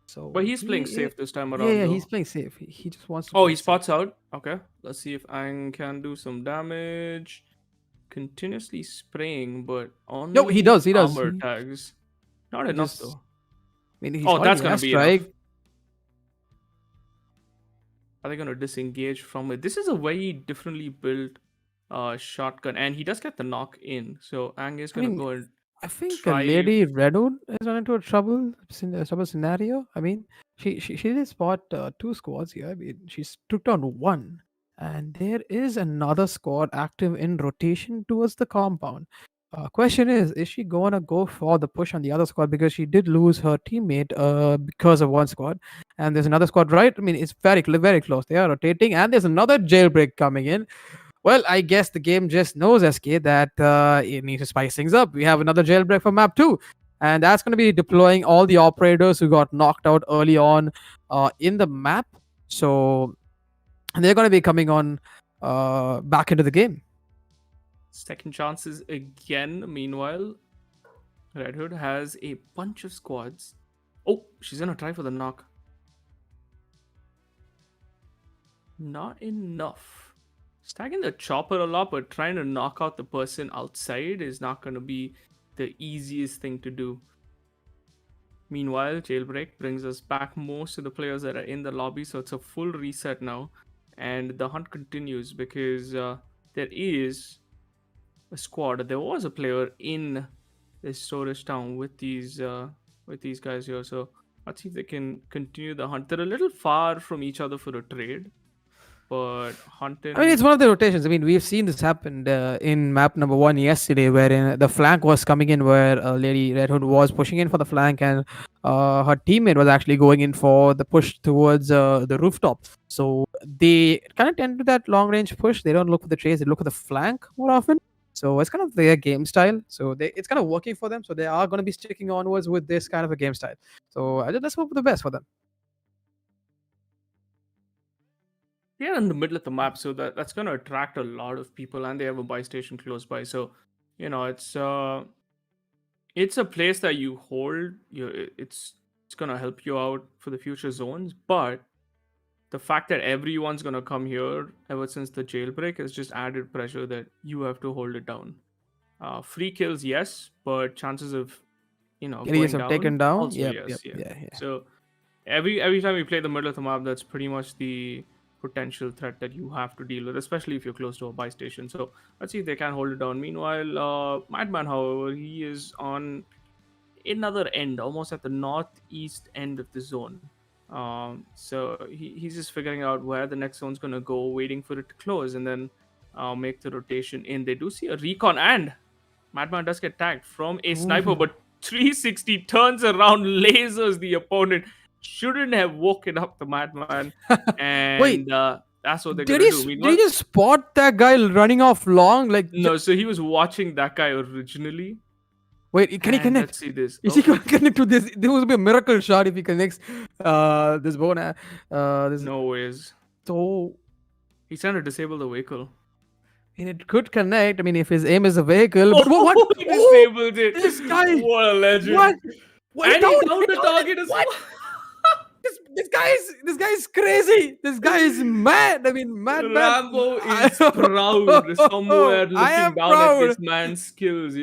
But So he's playing safe this time yeah, around, yeah, he's though. playing safe. He just wants to Oh, play he it safe. spots out. Okay, let's see if Ang can do some damage. Continuously spraying, but No, he only does. He does. armor tags. Not He enough, just. though. I mean, he's Oh, got that's the gonna be enough. airstrike. Are they gonna disengage from it? This is a very differently built shotgun, and he does get the knock in. So Ang is I gonna mean, go and I think a try. lady Redwood is run into a trouble scenario. I mean, she did spot two squads here. I mean, she's took down one, and there is another squad active in rotation towards the compound. Question is she gonna go for the push on the other squad because she did lose her teammate because of one squad, and there's another squad right. I mean, it's very close. They are rotating, and there's another jailbreak coming in. Well, I guess the game just knows, SK, that it needs to spice things up. We have another jailbreak for map 2. And that's going to be deploying all the operators who got knocked out early on in the map. So they're going to be coming on back into the game. Second chances again. Meanwhile, Red Hood has a bunch of squads. Oh, she's gonna try for the knock. Not enough. Stacking the chopper a lot, but trying to knock out the person outside is not gonna be the easiest thing to do. Meanwhile, jailbreak brings us back most of the players that are in the lobby, so it's a full reset now, and the hunt continues because there is a squad. There was a player in this storage town with these guys here. So let's see if they can continue the hunt. They're a little far from each other for a trade, but hunting. I mean, it's one of the rotations. I mean, we've seen this happen in map number 1 yesterday, wherein the flank was coming in where Lady Red Hood was pushing in for the flank, and her teammate was actually going in for the push towards the rooftop. So they kind of tend to that long range push. They don't look for the trades, they look for the flank more often. So it's kind of their game style. So it's kind of working for them. So they are going to be sticking onwards with this kind of a game style. So let's hope for the best for them. They're in the middle of the map, so that's going to attract a lot of people, and they have a buy station close by. So it's a place that you hold. It's going to help you out for the future zones, but the fact that everyone's gonna come here ever since the jailbreak has just added pressure that you have to hold it down. Free kills, yes, but chances of Getting going yourself taken down down. also Yep, yes, yep, yeah. yeah, yeah. So every time you play the middle of the map, that's pretty much the potential threat that you have to deal with, especially if you're close to a buy station. So let's see if they can hold it down. Meanwhile, Madman, however, he is on another end, almost at the northeast end of the zone. So he's just figuring out where the next zone's gonna go, waiting for it to close, and then make the rotation in. They do see a recon, and Madman does get tagged from a sniper, Ooh. but 360 turns around, lasers the opponent. Shouldn't have woken up the Madman, Wait, and that's what they're did gonna he do. did he just spot that guy running off long? No, so he was watching that guy originally. Wait, can he And connect? let's see this. Is he going to connect to this? This would be a miracle shot if he connects this bone. This No ways. so. He's trying to disable the vehicle. And it could connect. I mean, if his aim is a vehicle, but what? He Oh, disabled it. this guy! What a legend. What? What? And he downed the target as What? well. This guy is crazy. This guy is mad. I mean, mad. Rambo is proud somewhere I looking am down at proud. this man's skills.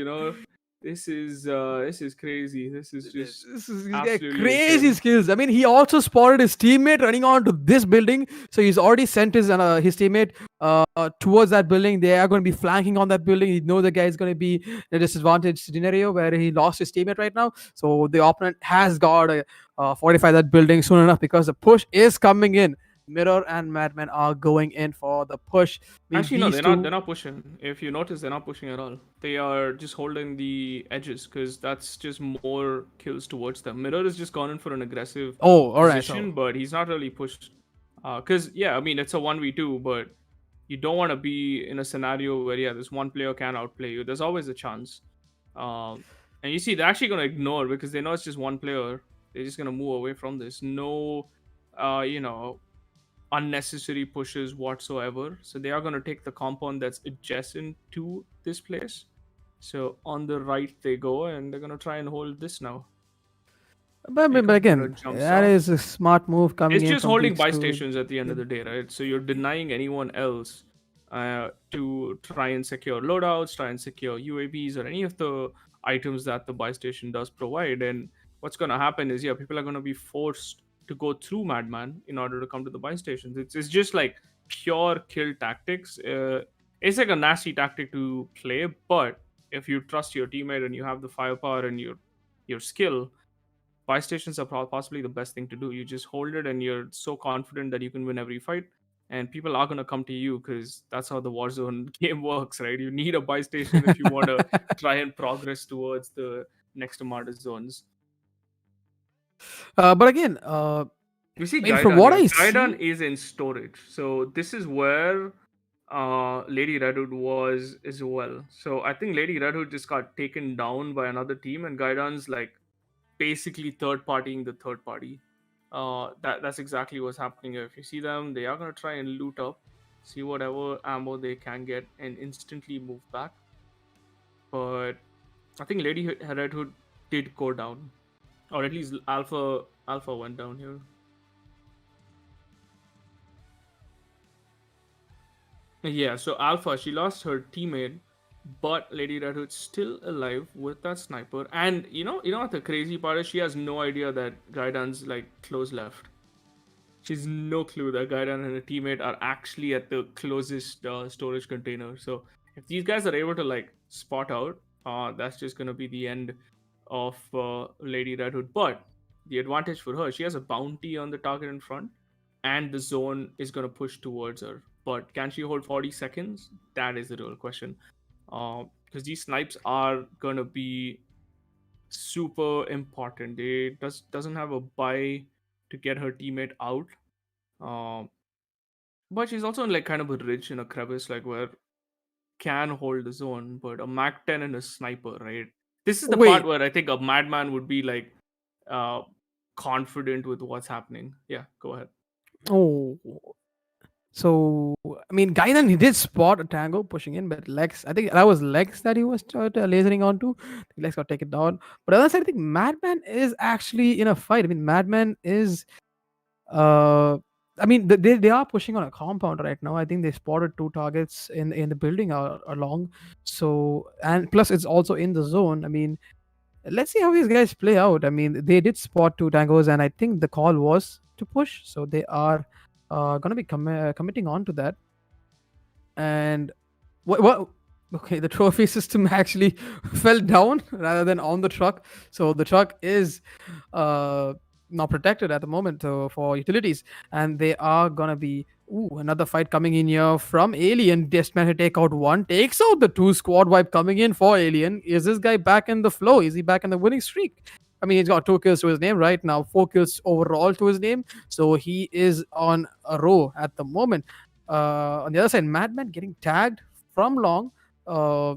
This is crazy. This is just He's got absolutely crazy insane. skills. I mean, he also spotted his teammate running onto this building, so he's already sent his teammate towards that building. They are going to be flanking on that building. He knows the guy is going to be in a disadvantaged scenario where he lost his teammate right now. So the opponent has got to fortify that building soon enough because the push is coming in. Mirror and Madman are going in for the push. I mean, Actually, no, these they're not. They're two. not pushing. If you notice, they're not pushing at all. They are just holding the edges because that's just more kills towards them. Mirror is just gone in for an aggressive Oh, all right. position, So but he's not really pushed. Because yeah, I mean it's a 1v2, but you don't want to be in a scenario where yeah, this one player can outplay you. There's always a chance. Um, and you see, they're actually gonna ignore because they know it's just one player. They're just gonna move away from this. No, you know, unnecessary pushes whatsoever. So they are going to take the compound that's adjacent to this place. So on the right they go, and they're going to try and hold this now. but Mirror again, jumps that off. is a smart move coming It's in just from holding these buy two. stations at the end of the day, right? So you're denying anyone else to try and secure loadouts, try and secure UAVs or any of the items that the buy station does provide. And what's going to happen is, yeah, people are going to be forced to go through Madman in order to come to the buy stations. It's just like pure kill tactics. It's like a nasty tactic to play, but if you trust your teammate and you have the firepower and your skill, buy stations are possibly the best thing to do. You just hold it and you're so confident that you can win every fight. And people are going to come to you because that's how the Warzone game works, right? You need a buy station if you want to try and progress towards the next amount of zones. But again, You see I mean, from Gaidan what here. I Gaidan see, is in storage. So this is where Lady Redwood was as well. So I think Lady Redwood just got taken down by another team, and Gaidan's like basically third partying the third party. That's exactly what's happening here. If you see them, they are gonna try and loot up, see whatever ammo they can get, and instantly move back. But I think Lady Red Hood did go down, or at least Alpha went down here. Yeah, so Alpha, she lost her teammate, but Lady Red Hood's still alive with that sniper. And you know what the crazy part is? She has no idea that Gaidan's like close left. She's no clue that Gaidan and her teammate are actually at the closest storage container. So if these guys are able to like spot out, that's just gonna be the end of Lady Red Hood. But the advantage for her, she has a bounty on the target in front, and the zone is gonna push towards her. But can she hold 40 seconds? That is the real question. Because these snipes are gonna be super important. They doesn't have a buy to get her teammate out. Um, but she's also in like kind of a ridge in a crevice, like where can hold the zone. But a Mac 10 and a sniper, right? This is the part wait. where I think a madman would be like uh confident with what's happening. Yeah, go ahead. Oh, so I mean, Gaidan he did spot a Tango pushing in, but Lex, I think that was Lex that he was lasering onto. Lex got taken down. But other side, I think Madman is actually in a fight. I mean, Madman is uh. I mean, they are pushing on a compound right now. I think they spotted two targets in the building along. So and plus it's also in the zone. I mean, let's see how these guys play out. I mean, they did spot two tangos, and I think the call was to push, so they are going to be committing on to that. And what? Okay, the trophy system actually fell down rather than on the truck, so the truck is uh, not protected at the moment for utilities, and they are gonna be. Ooh, another fight coming in here from Alien. Just managed to take out one, takes out the two squad wipe coming in for Alien. Is this guy back in the flow? Is he back in the winning streak? I mean, he's got two kills to his name right now, four kills overall to his name. So he is on a row at the moment. On the other side, Madman getting tagged from long. Uh,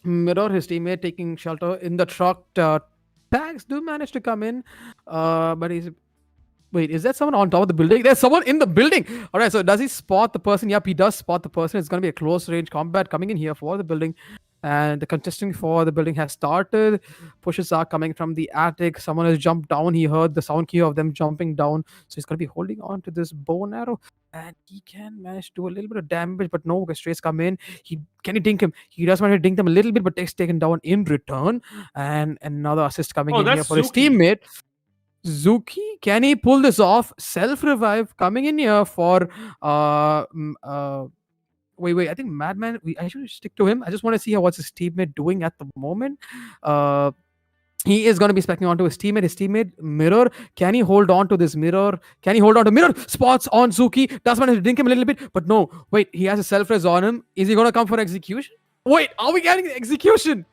Mirror, his teammate, taking shelter in the truck. Tags do manage to come in, but he's wait, is that someone on top of the building? There's someone in the building. All right, so does he spot the person? Yep, he does spot the person. It's going to be a close range combat coming in here for the building. And the contesting for the building has started. Pushes are coming from the attic. Someone has jumped down. He heard the sound cue of them jumping down. So he's going to be holding on to this bow and arrow. and he can manage to do a little bit of damage, but no, Strays come in. Can he dink him? He does want to dink them a little bit, but takes taken down in return. And another assist coming Oh, in here that's for his Zuki. teammate. Zuki, can he pull this off? Self revive coming in here for wait. I think Madman. I should stick to him. I just want to see how what's his teammate doing at the moment. Uh, he is going to be specking onto his teammate. His teammate Mirror. Can he hold on to this Mirror? Can he hold on to Mirror? Spots on Zuki. Does manage to drink him a little bit, but no. Wait, he has a self res on him. Is he going to come for execution? Wait, are we getting the execution?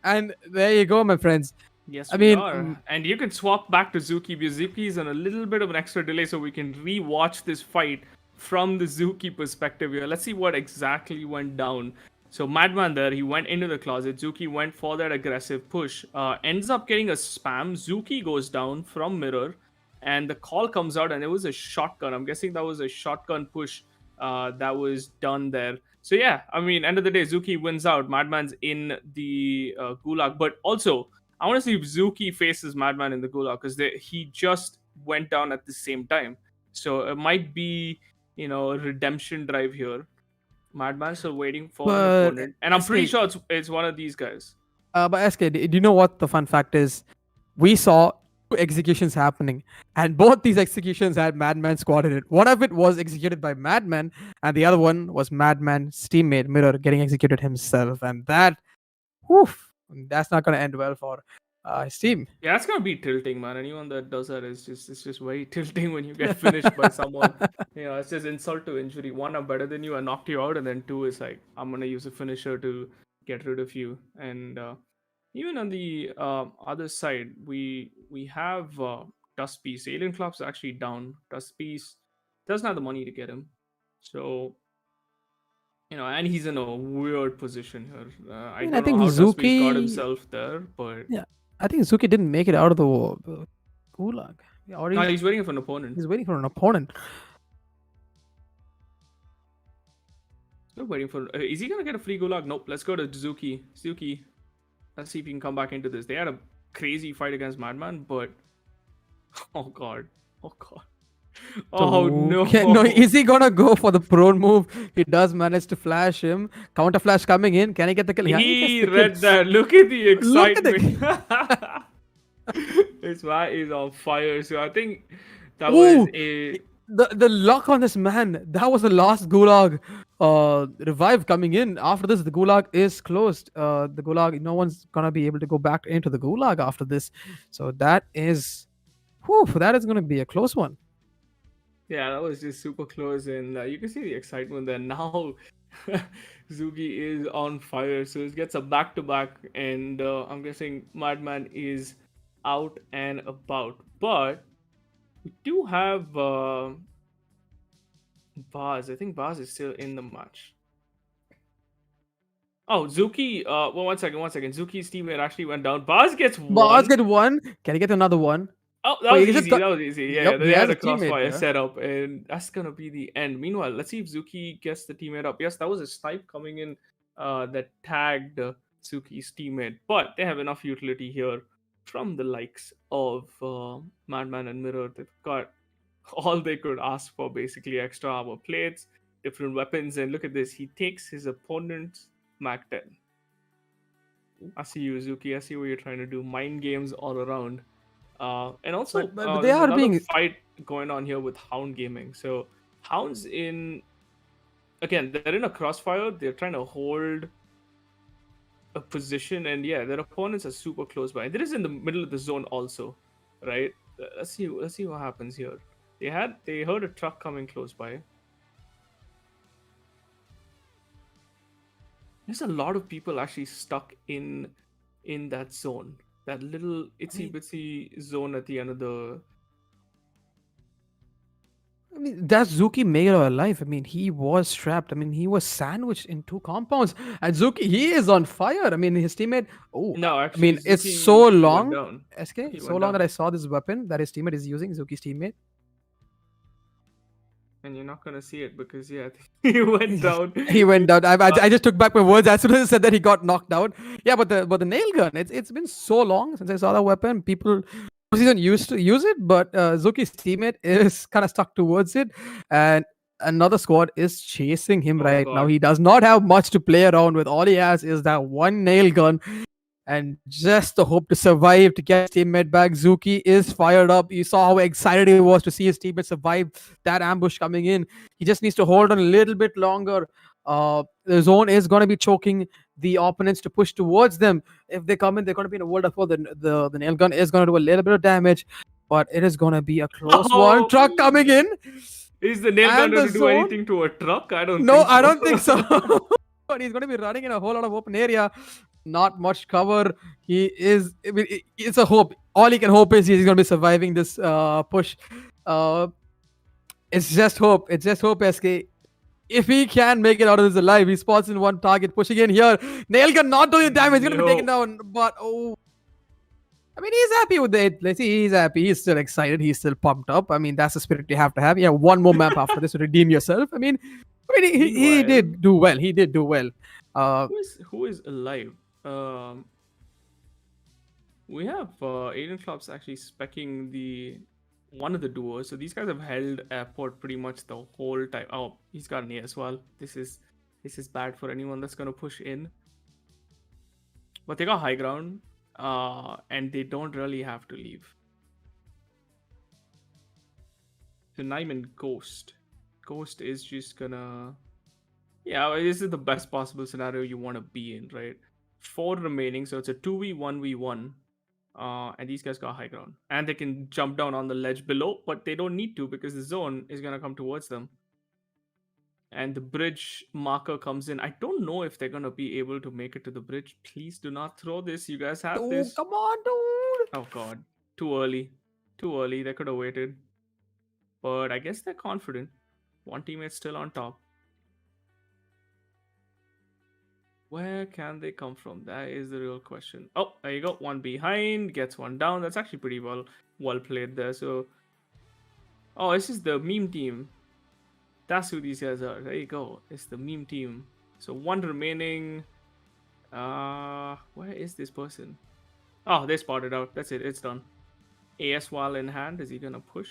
And there you go, my friends. Yes, I we mean, are. And you can swap back to Zuki because Zuki is on a little bit of an extra delay, so we can re-watch this fight from the Zuki perspective here. Let's see what exactly went down. So Madman there, he went into the closet. Zuki went for that aggressive push. Ends up getting a spam. Zuki goes down from Mirror, and the call comes out, and it was a shotgun. I'm guessing that was a shotgun push that was done there. So yeah, I mean, end of the day, Zuki wins out. Madman's in the gulag, but also I want to see if Zuki faces Madman in the gulag because he just went down at the same time. So it might be a redemption drive here. Madman's still waiting for an but opponent, and I'm pretty SK, sure it's one of these guys. but SK, do you know what the fun fact is? We saw two executions happening, and both these executions had Madman squad in it. One of it was executed by Madman, and the other one was Madman's teammate Mirror getting executed himself, and whew, that's not going to end well for his team. Yeah, that's gonna be tilting, man. Anyone that does that is just it's just very tilting when you get finished by someone. It's just insult to injury. One, I'm better than you, I knocked you out, and then two is like I'm gonna use a finisher to get rid of you. And even on the other side, we have Dust Beast. Alien Club's actually down. Dust Beast doesn't have the money to get him, so and he's in a weird position here. I I mean, I don't know think how Dust Beast got Zuki, himself there, but yeah, I think Zuki didn't make it out of the gulag. Yeah, or no, he's waiting for an opponent. he's waiting for an opponent. Still waiting for. Is he gonna get a free gulag? Nope. Let's go to Zuki. Zuki. Let's see if he can come back into this. They had a crazy fight against Madman, but oh god, oh god, oh no. No, is he gonna go for the prone move? He does manage to flash him. Counter flash coming in. Can he get the kill? Yeah, He gets the read kill. that. Look at the Look at excitement. His man is on fire. So I think that Ooh, was a. the luck on this man. That was the last gulag revive coming in. After this, the gulag is closed. The gulag, no one's gonna be able to go back into the gulag after this. So that is, that is gonna be a close one. Yeah, that was just super close, and you can see the excitement there. Now, Zuki is on fire, so it gets a back-to-back, and I'm guessing Madman is out and about. But we do have Baz. I think Baz is still in the match. Oh, Zuki. Well, one second. Zuki's teammate actually went down. Baz gets Bars one. get one. Can he get another one? Oh, that Wait, was he just easy. got. That was easy. Yeah, Yep, he they has had a a teammate crossfire there. set up, and that's gonna be the end. Meanwhile, let's see if Zuki gets the teammate up. Yes, that was a snipe coming in that tagged Zuki's teammate, but they have enough utility here from the likes of Madman and Mirror. They've got all they could ask for, basically extra armor plates, different weapons, and look at this. He takes his opponent's Mac 10. I see you, Zuki. I see what you're trying to do. Mind games all around. And also, But they there's are another being. fight going on here with Hound Gaming. So, Hound's in. Again, they're in a crossfire. They're trying to hold a position, and yeah, their opponents are super close by. They're in the middle of the zone, also, right? Let's see. Let's see what happens here. They heard a truck coming close by. There's a lot of people actually stuck in that zone. That little itsy bitsy zone at the end of the. I mean, that's Zuki made our life. I mean, he was trapped. I mean, he was sandwiched in two compounds. And Zuki, he is on fire. I mean, his teammate. Oh, No, I actually, mean, it's so Zuki went long, down. SK, He so went long down. that I saw this weapon that his teammate is using, Zuki's teammate. And you're not gonna see it because yeah, he went down. He went down. I just took back my words as soon as I said that he got knocked out. Yeah, but the nail gun. It's been so long since I saw that weapon. People isn't used to use it, but Zuki's teammate is kind of stuck towards it, and another squad is chasing him Oh right now. god. He does not have much to play around with. All he has is that one nail gun and just the hope to survive to get his teammate back. Zuki is fired up. You saw how excited he was to see his teammate survive that ambush coming in. He just needs to hold on a little bit longer. The zone is going to be choking the opponents to push towards them. If they come in, they're going to be in a world of war. The nail gun is going to do a little bit of damage, but it is going to be a close one. Oh, Truck coming in, is the nail gun and going the to do zone. anything to a truck? I don't No, think I so. don't think so. But he's going to be running in a whole lot of open area, not much cover. He is. I mean, it's a hope. All he can hope is he's going to be surviving this push. Uh, it's just hope. It's just hope, SK. If he can make it out of this alive, he spots in one target, pushing in here. Nail gun not doing the damage. He's going to be taken No. down. But oh, I mean, he's happy with it. Let's see, he's happy. He's still excited. He's still pumped up. I mean, that's the spirit you have to have. Yeah, one more map after this to redeem yourself. He Meanwhile, did do well. He did do well. Uh, who is alive? Um, we have Alien Clubs actually specking the one of the duos. So these guys have held airport pretty much the whole time. Oh, he's got an A as well. This is bad for anyone that's gonna push in. But they got high ground, and they don't really have to leave. So Naim and Ghost. Ghost is just gonna. Yeah, well, this is the best possible scenario you want to be in, right? 4 remaining, so it's a 2v1v1. And these guys got high ground. And they can jump down on the ledge below, but they don't need to because the zone is gonna come towards them. And the bridge marker comes in. I don't know if they're gonna be able to make it to the bridge. Please do not throw this. You guys have oh, this. come on, dude. Oh god. Too early. Too early. They could have waited. But I guess they're confident. One teammate's still on top. Where can they come from? That is the real question. Oh, there you go. One behind, gets one down. That's actually pretty well played there. So, oh, this is the meme team. That's who these guys are. There you go. It's the meme team. So one remaining. Where is this person? Oh, they spotted out. That's it. It's done. AS while in hand. Is he gonna push?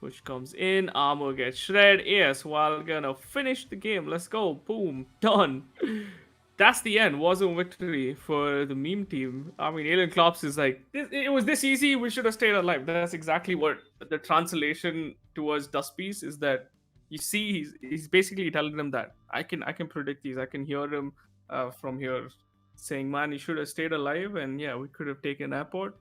Push comes in. Armor gets shredded. AS while gonna finish the game. Let's go. Boom. Done. That's the end. Warzone victory for the meme team. I mean, Alien Klops is like, it was this easy. We should have stayed alive. That's exactly what the translation towards Dust Piece is. That you see, he's basically telling them that I can predict these. I can hear him from here saying, "Man, you should have stayed alive." And yeah, we could have taken airport,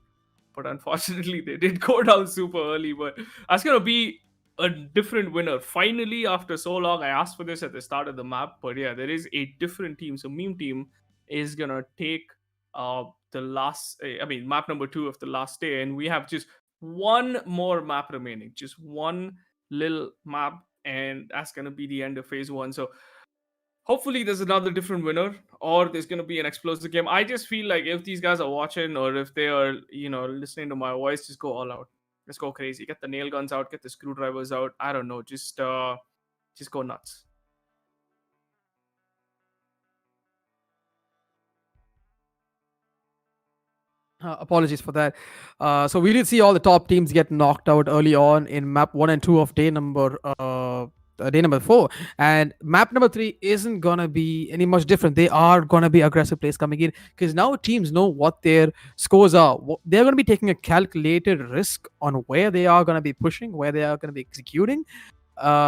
but unfortunately, they did go down super early. But that's gonna be a different winner. Finally, after so long, I asked for this at the start of the map, but yeah, there is a different team. So meme team is gonna take the last, I mean, map number 2 of the last day, and we have just one more map remaining, just one little map, and that's gonna be the end of phase 1. So hopefully there's another different winner, or there's going to be an explosive game. I just feel like if these guys are watching, or if they are listening to my voice, just go all out. Let's go crazy. Get the nail guns out, get the screwdrivers out. I don't know, just go nuts. Apologies for that. So we did see all the top teams get knocked out early on in map 1 and 2 of day number 4, and map number 3 isn't gonna be any much different. They are gonna be aggressive plays coming in because now teams know what their scores are. They're gonna be taking a calculated risk on where they are gonna be pushing, where they are gonna be executing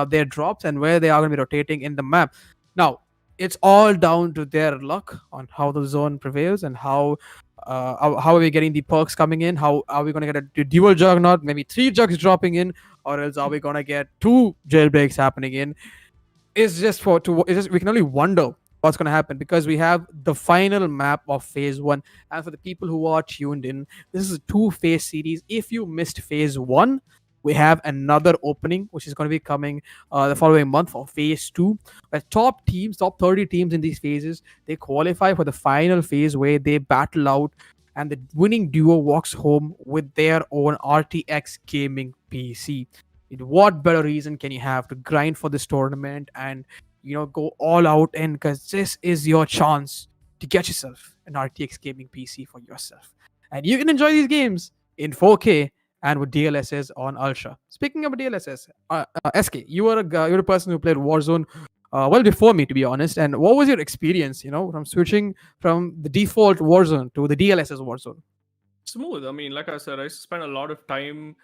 their drops, and where they are gonna be rotating in the map. Now it's all down to their luck on how the zone prevails and how are we getting the perks coming in? How are we going to get a dual juggernaut? Maybe 3 jugs dropping in, or else are we going to get 2 jailbreaks happening in? It's just we can only wonder what's going to happen because we have the final map of phase 1. And for the people who are tuned in, this is a 2-phase series. If you missed phase 1, we have another opening which is going to be coming the following month for phase 2. The top 30 teams in these phases, they qualify for the final phase where they battle out, and the winning duo walks home with their own RTX gaming PC. What better reason can you have to grind for this tournament and go all out in, because this is your chance to get yourself an RTX gaming PC for yourself, and you can enjoy these games in 4K and with DLSS on Ultra. Speaking of DLSS, SK, you were you're a person who played Warzone well before me, to be honest. And what was your experience? From switching from the default Warzone to the DLSS Warzone. Smooth. I mean, like I said, I spent a lot of time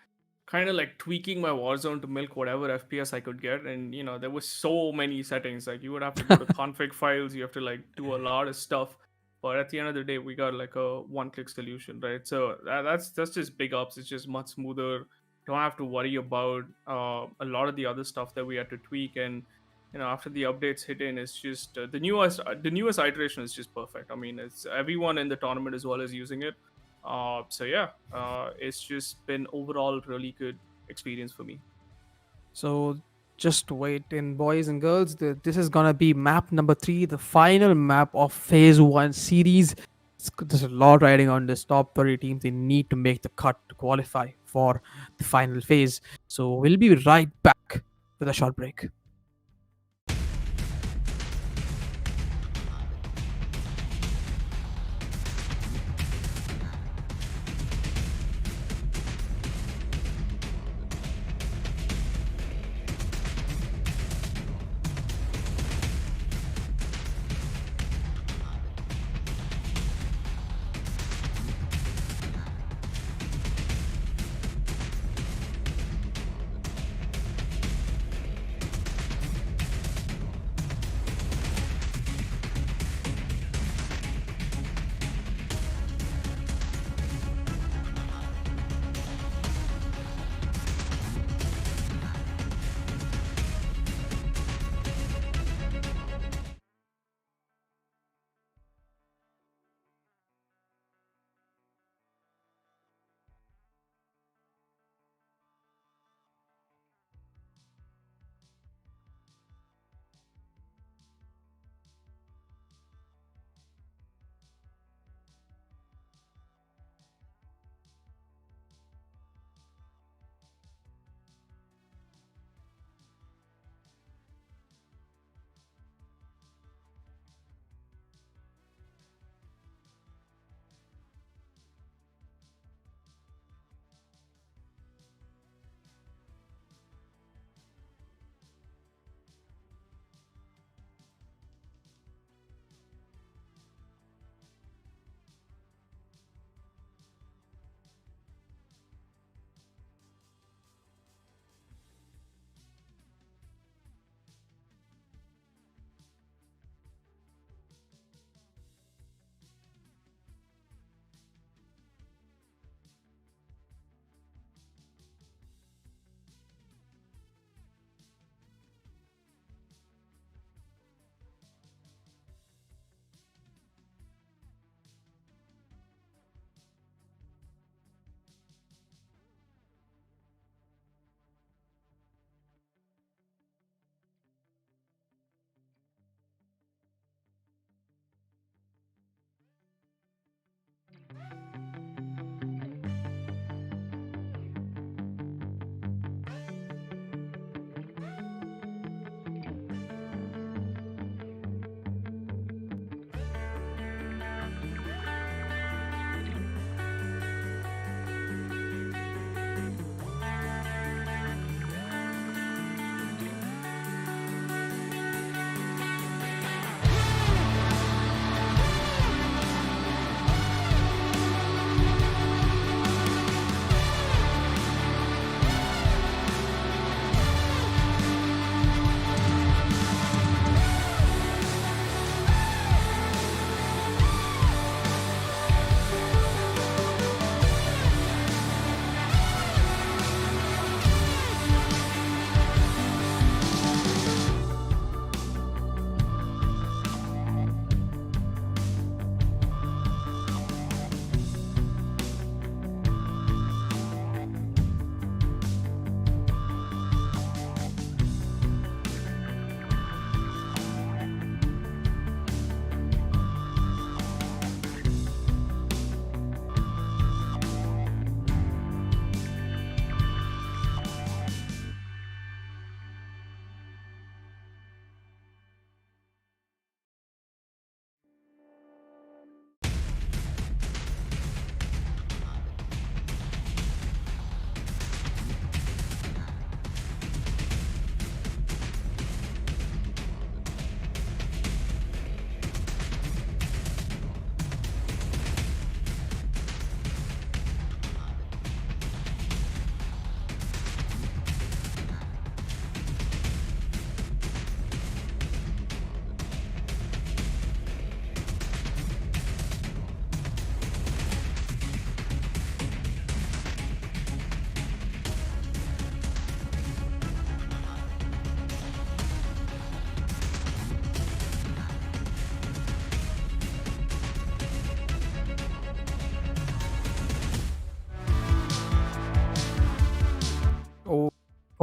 kind of like tweaking my Warzone to milk whatever FPS I could get. And, there was so many settings. Like, you would have to go to config files, you have to like do a lot of stuff. But at the end of the day, we got like a one-click solution, right? So that's just big ups. It's just much smoother. Don't have to worry about a lot of the other stuff that we had to tweak. And after the updates hit in, it's just the newest iteration is just perfect. I mean, it's everyone in the tournament as well is using it. So yeah, it's just been overall really good experience for me. So just wait in, boys and girls. This is gonna be map number 3, the final map of Phase 1 series. There's a lot riding on this. Top 30 teams, they need to make the cut to qualify for the final phase. So we'll be right back with a short break.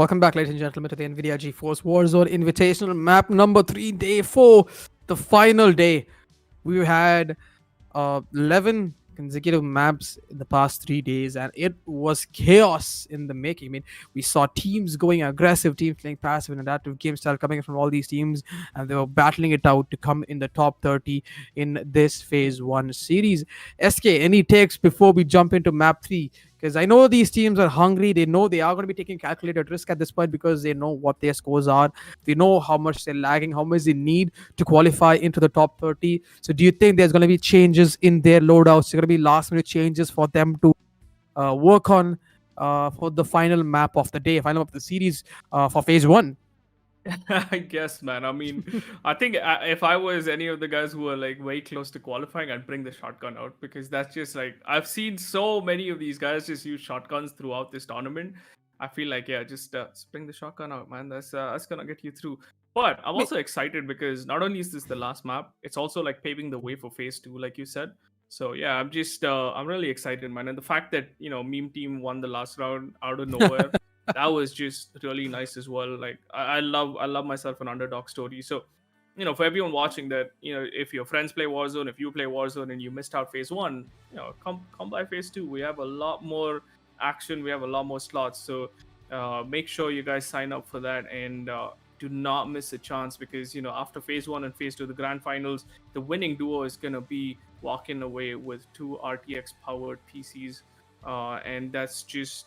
Welcome back, ladies and gentlemen, to the NVIDIA GeForce Warzone Invitational map number 3, day 4, the final day. We had 11 consecutive maps in the past 3 days, and it was chaos in the making. I mean, we saw teams going aggressive, teams playing passive and adaptive game style coming from all these teams, and they were battling it out to come in the top 30 in this phase 1 series. SK, any takes before we jump into map 3? Because I know these teams are hungry. They know they are going to be taking calculated risk at this point because they know what their scores are. They know how much they're lagging, how much they need to qualify into the top 30. So do you think there's going to be changes in their loadouts? There's going to be last minute changes for them to work on for the final map of the day, final map of the series for phase 1? I guess, man. I mean, I think if I was any of the guys who are like way close to qualifying, I'd bring the shotgun out because that's just like I've seen so many of these guys just use shotguns throughout this tournament. I feel like yeah, just bring the shotgun out, man. That's gonna get you through. But I'm I mean, also excited because not only is this the last map, it's also like paving the way for phase 2, like you said. So yeah, I'm really excited, man. And the fact that meme team won the last round out of nowhere, that was just really nice as well. Like I love myself an underdog story. So for everyone watching that, if your friends play Warzone, if you play Warzone and you missed out phase 1, come by phase 2. We have a lot more action, we have a lot more slots. So make sure you guys sign up for that, and do not miss a chance, because after phase 1 and phase 2, the grand finals, the winning duo is going to be walking away with 2 RTX powered PCs, and that's just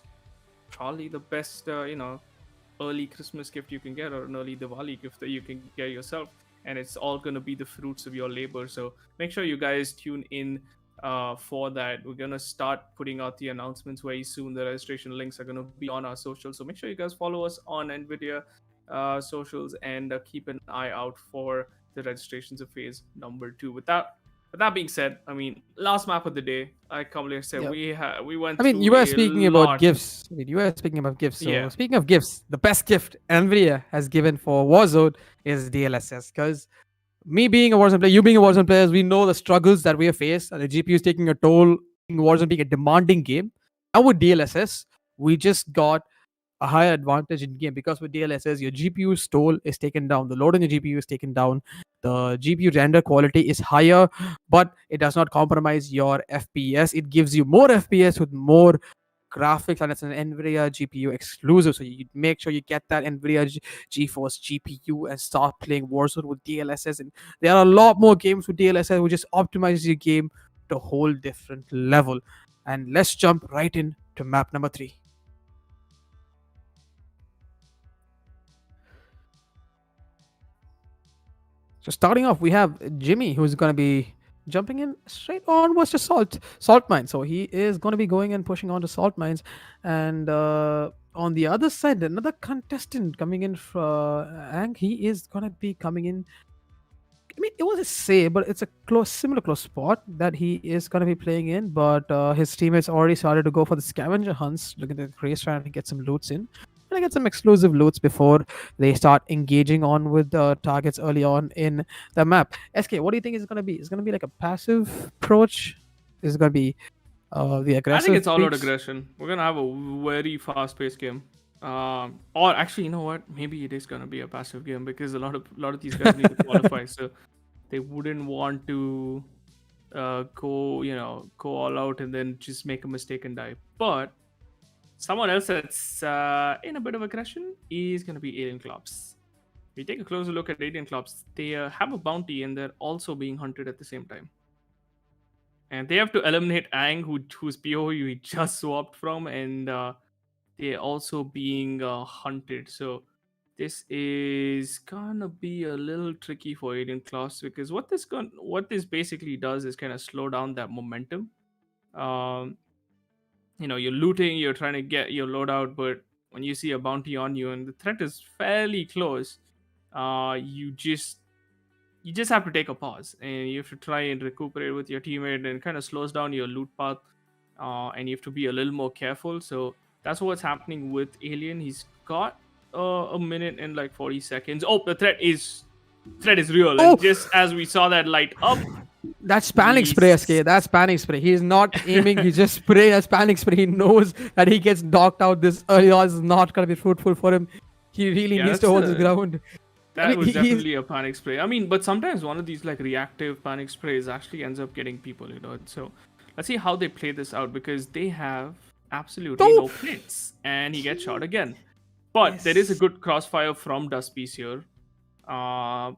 probably the best early Christmas gift you can get, or an early Diwali gift that you can get yourself, and it's all going to be the fruits of your labor. So make sure you guys tune in for that. We're going to start putting out the announcements very soon. The registration links are going to be on our socials, so make sure you guys follow us on NVIDIA socials, and keep an eye out for the registrations of phase number 2. With that being said, I mean, last map of the day, I calmly said, yeah. we went I mean, through you were a speaking about lot. gifts. I mean, you were speaking about gifts. So, Yeah. speaking of gifts, the best gift NVIDIA has given for Warzone is DLSS. Because me being a Warzone player, you being a Warzone player, we know the struggles that we have faced, and the GPU is taking a toll. Warzone being a demanding game. Now with DLSS, we just got a higher advantage in game, because with DLSS, your GPU stall is taken down, the load on your GPU is taken down, the GPU render quality is higher, but it does not compromise your FPS. It gives you more FPS with more graphics, and it's an NVIDIA GPU exclusive. So you make sure you get that NVIDIA GeForce GPU and start playing Warzone with DLSS. And there are a lot more games with DLSS which just optimizes your game to a whole different level. And let's jump right into map number 3. So starting off, we have Jimmy, who's going to be jumping in straight onwards to salt mines. So he is going to be going and pushing on to salt mines, and on the other side, another contestant coming in for Ang. He is going to be coming in. I mean, it was a say, but it's a similar close spot that he is going to be playing in. But his teammates already started to go for the scavenger hunts, looking at the race, trying to get some loots in. And get some exclusive loots before they start engaging on with the targets early on in the map. SK, what do you think it's going to be? It's going to be like a passive approach? Is it going to be the I think aggressive it's all out piece? aggression. We're gonna have a very fast-paced game. Or actually, you know what? Maybe it is gonna be a passive game, because a lot of these guys need to qualify, so they wouldn't want to go all out and then just make a mistake and die. But someone else that's in a bit of aggression is gonna be Alien Clubs. We take a closer look at Alien Clubs. They have a bounty, and they're also being hunted at the same time. And they have to eliminate Aang, whose POE we just swapped from, and they're also being hunted. So this is gonna be a little tricky for Alien Class, because what this basically does is kind of slow down that momentum. Um, you're looting, you're trying to get your loadout, but when you see a bounty on you and the threat is fairly close, you just have to take a pause, and you have to try and recuperate with your teammate, and kind of slows down your loot path, and you have to be a little more careful. So that's what's happening with Alien. He's got a minute and like 40 seconds. Oh, the threat is real, Oh, and just as we saw that light up, That's panic spray, He's SK. That's panic spray. He's not aiming. He just spray. That's panic spray. He knows that he gets knocked out this early on is not gonna be fruitful for him. He really yeah, needs to that's hold his a ground. I that mean, was he's definitely a panic spray. I mean, but sometimes one of these like reactive panic sprays actually ends up getting people, you know. So let's see how they play this out because they have absolutely so no plates, and he gets shot again. But there is a yes. good crossfire from Dustpiece here. Uh,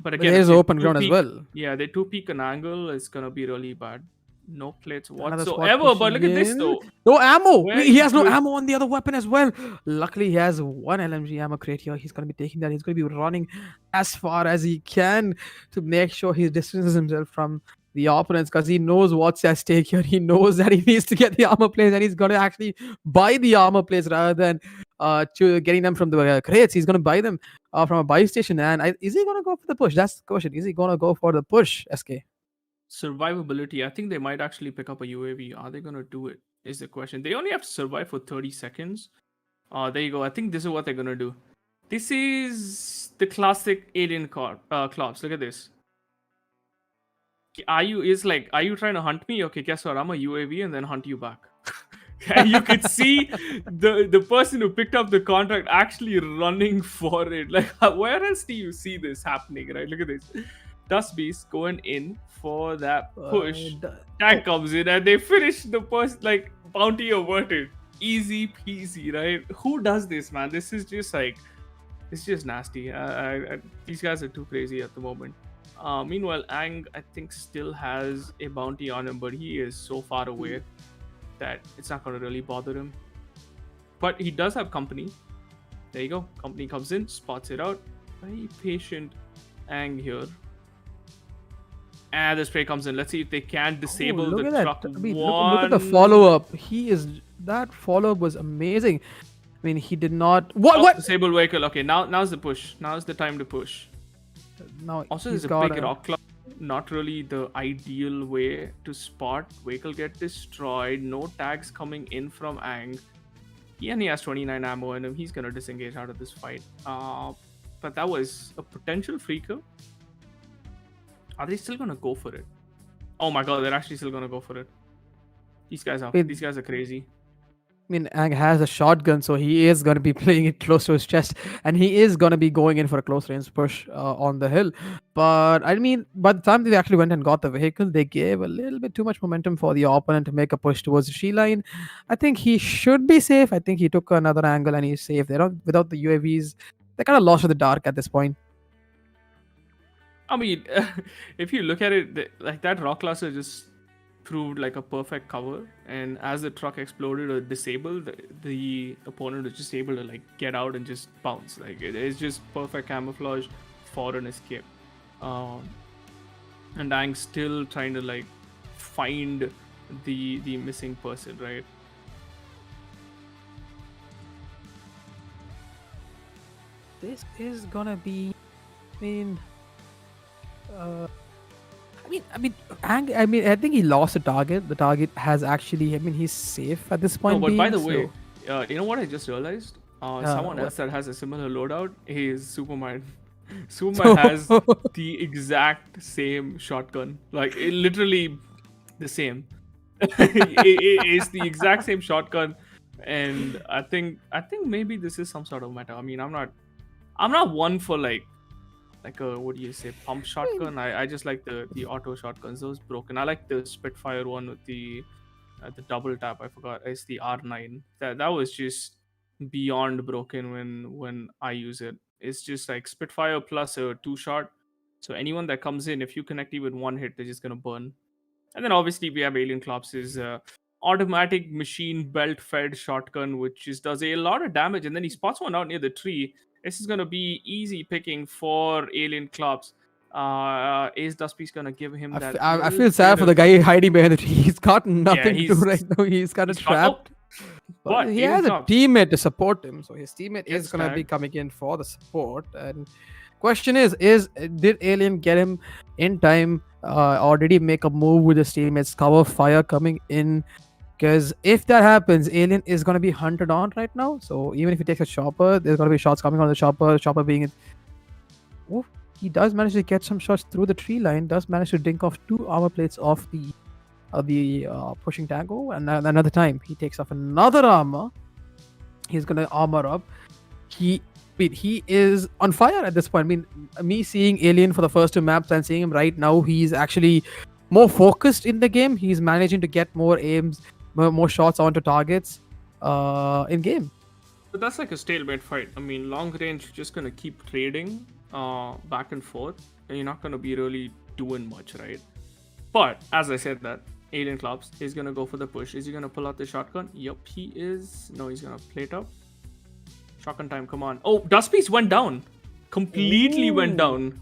but But again, if there's they open two ground as peak, well. yeah, they two peak an angle, it's gonna be really bad. No plates Another squad whatsoever. But pushing look at this in. though, No ammo. He very has no good. ammo on the other weapon as well. Luckily, he has one LMG ammo crate here. He's going to be taking that. He's going to be running as far as he can to make sure he distances himself from the opponents because he knows what's at stake here. He knows that he needs to get the armor plates and he's going to actually buy the armor plates rather than getting them from the crates. He's going to buy them from a buy station. And is he going to go for the push? That's the question. Is he going to go for the push, SK? Survivability. I think they might actually pick up a UAV. Are they gonna do it? Is the question. They only have to survive for 30 seconds. There you go. I think this is what they're gonna do. This is the classic alien clubs. Look at this. Are you trying to hunt me? Okay, guess what? I'm a UAV and then hunt you back. And you could see the person who picked up the contract actually running for it. Like, where else do you see this happening? Right? Look at this. Dust Beast going in for that push. Tag comes in and they finish the person like bounty averted. Easy peasy, right? Who does this, man? This is just like it's just nasty. These guys are too crazy at the moment. Meanwhile, Ang I think still has a bounty on him, but he is so far away that it's not gonna really bother him. But he does have company. There you go. Company comes in, spots it out. Very patient Ang here. And the spray comes in. Let's see if they can disable look the at that. truck. I mean, look at the follow up. That follow up was amazing. I mean, he did not. What? Disable vehicle. Okay, now's the push. Now's the time to push. Now Also, he's there's a got big rock cloud. Not really the ideal way to spot. Vehicle get destroyed. No tags coming in from Ang. He only has 29 ammo in him. He's gonna disengage out of this fight. But that was a potential freaker. Are they still gonna go for it? Oh my god, they're actually still gonna go for it. These guys are crazy. I mean, Ang has a shotgun, so he is going to be playing it close to his chest, and he is going to be going in for a close range push on the hill. But I mean, by the time they actually went and got the vehicle, they gave a little bit too much momentum for the opponent to make a push towards the tree line. I think he should be safe. I think he took another angle and he's safe. They don't without the UAVs. They're kind of lost in the dark at this point. I mean, if you look at it, like that rock cluster just proved like a perfect cover. And as the truck exploded or disabled, the opponent was just able to like get out and just bounce. Like it is just perfect camouflage for an escape. And I'm still trying to like find the missing person, right? This is gonna be. I mean, I think he lost the target. The target has actually. I mean, he's safe at this point. No, but by the so- way, you know what I just realized? Someone what? else that has a similar loadout is Superman. Superman has the exact same shotgun, like literally the same. It's the exact same shotgun, and I think maybe this is some sort of meta. I mean, I'm not one for like a what do you say pump shotgun. I just like the auto shotguns. Those broken. I like the Spitfire one with the double tap. I forgot. It's the R9. That was just beyond broken when I use it. It's just like Spitfire plus a 2-shot. So anyone that comes in, if you connect it with one hit, they're just gonna burn. And then obviously we have Alien Klops' automatic machine belt fed shotgun, which just does a lot of damage. And then he spots one out near the tree. This is gonna be easy picking for Alien Klops. Is Dustpiece gonna give him that? I feel sad for the guy hiding behind the tree. He's got nothing to do right now. He's kind of trapped. But he has a teammate to support him, so his teammate is going to be coming in for the support. And question is did Alien get him in time, or did he make a move with his teammates, cover fire coming in? Because if that happens, Alien is going to be hunted on right now. So even if he takes a chopper, there's going to be shots coming on the chopper being. Ooh, he does manage to get some shots through the tree line. Does manage to dink off 2 armor plates off the pushing tango, and another time he takes off another armor. He's gonna armor up. He is on fire at this point. I mean, me seeing Alien for the first 2 maps and seeing him right now, he's actually more focused in the game. He's managing to get more aims, more shots onto targets in game. But that's like a stalemate fight. I mean, long range, you're just gonna keep trading back and forth, and you're not gonna be really doing much, right? But as I said that, Alien Clubs is gonna go for the push. Is he gonna pull out the shotgun? Yup, he is. No, he's gonna plate up. Shotgun time, come on. Oh, Dust Piece went down. Completely went down.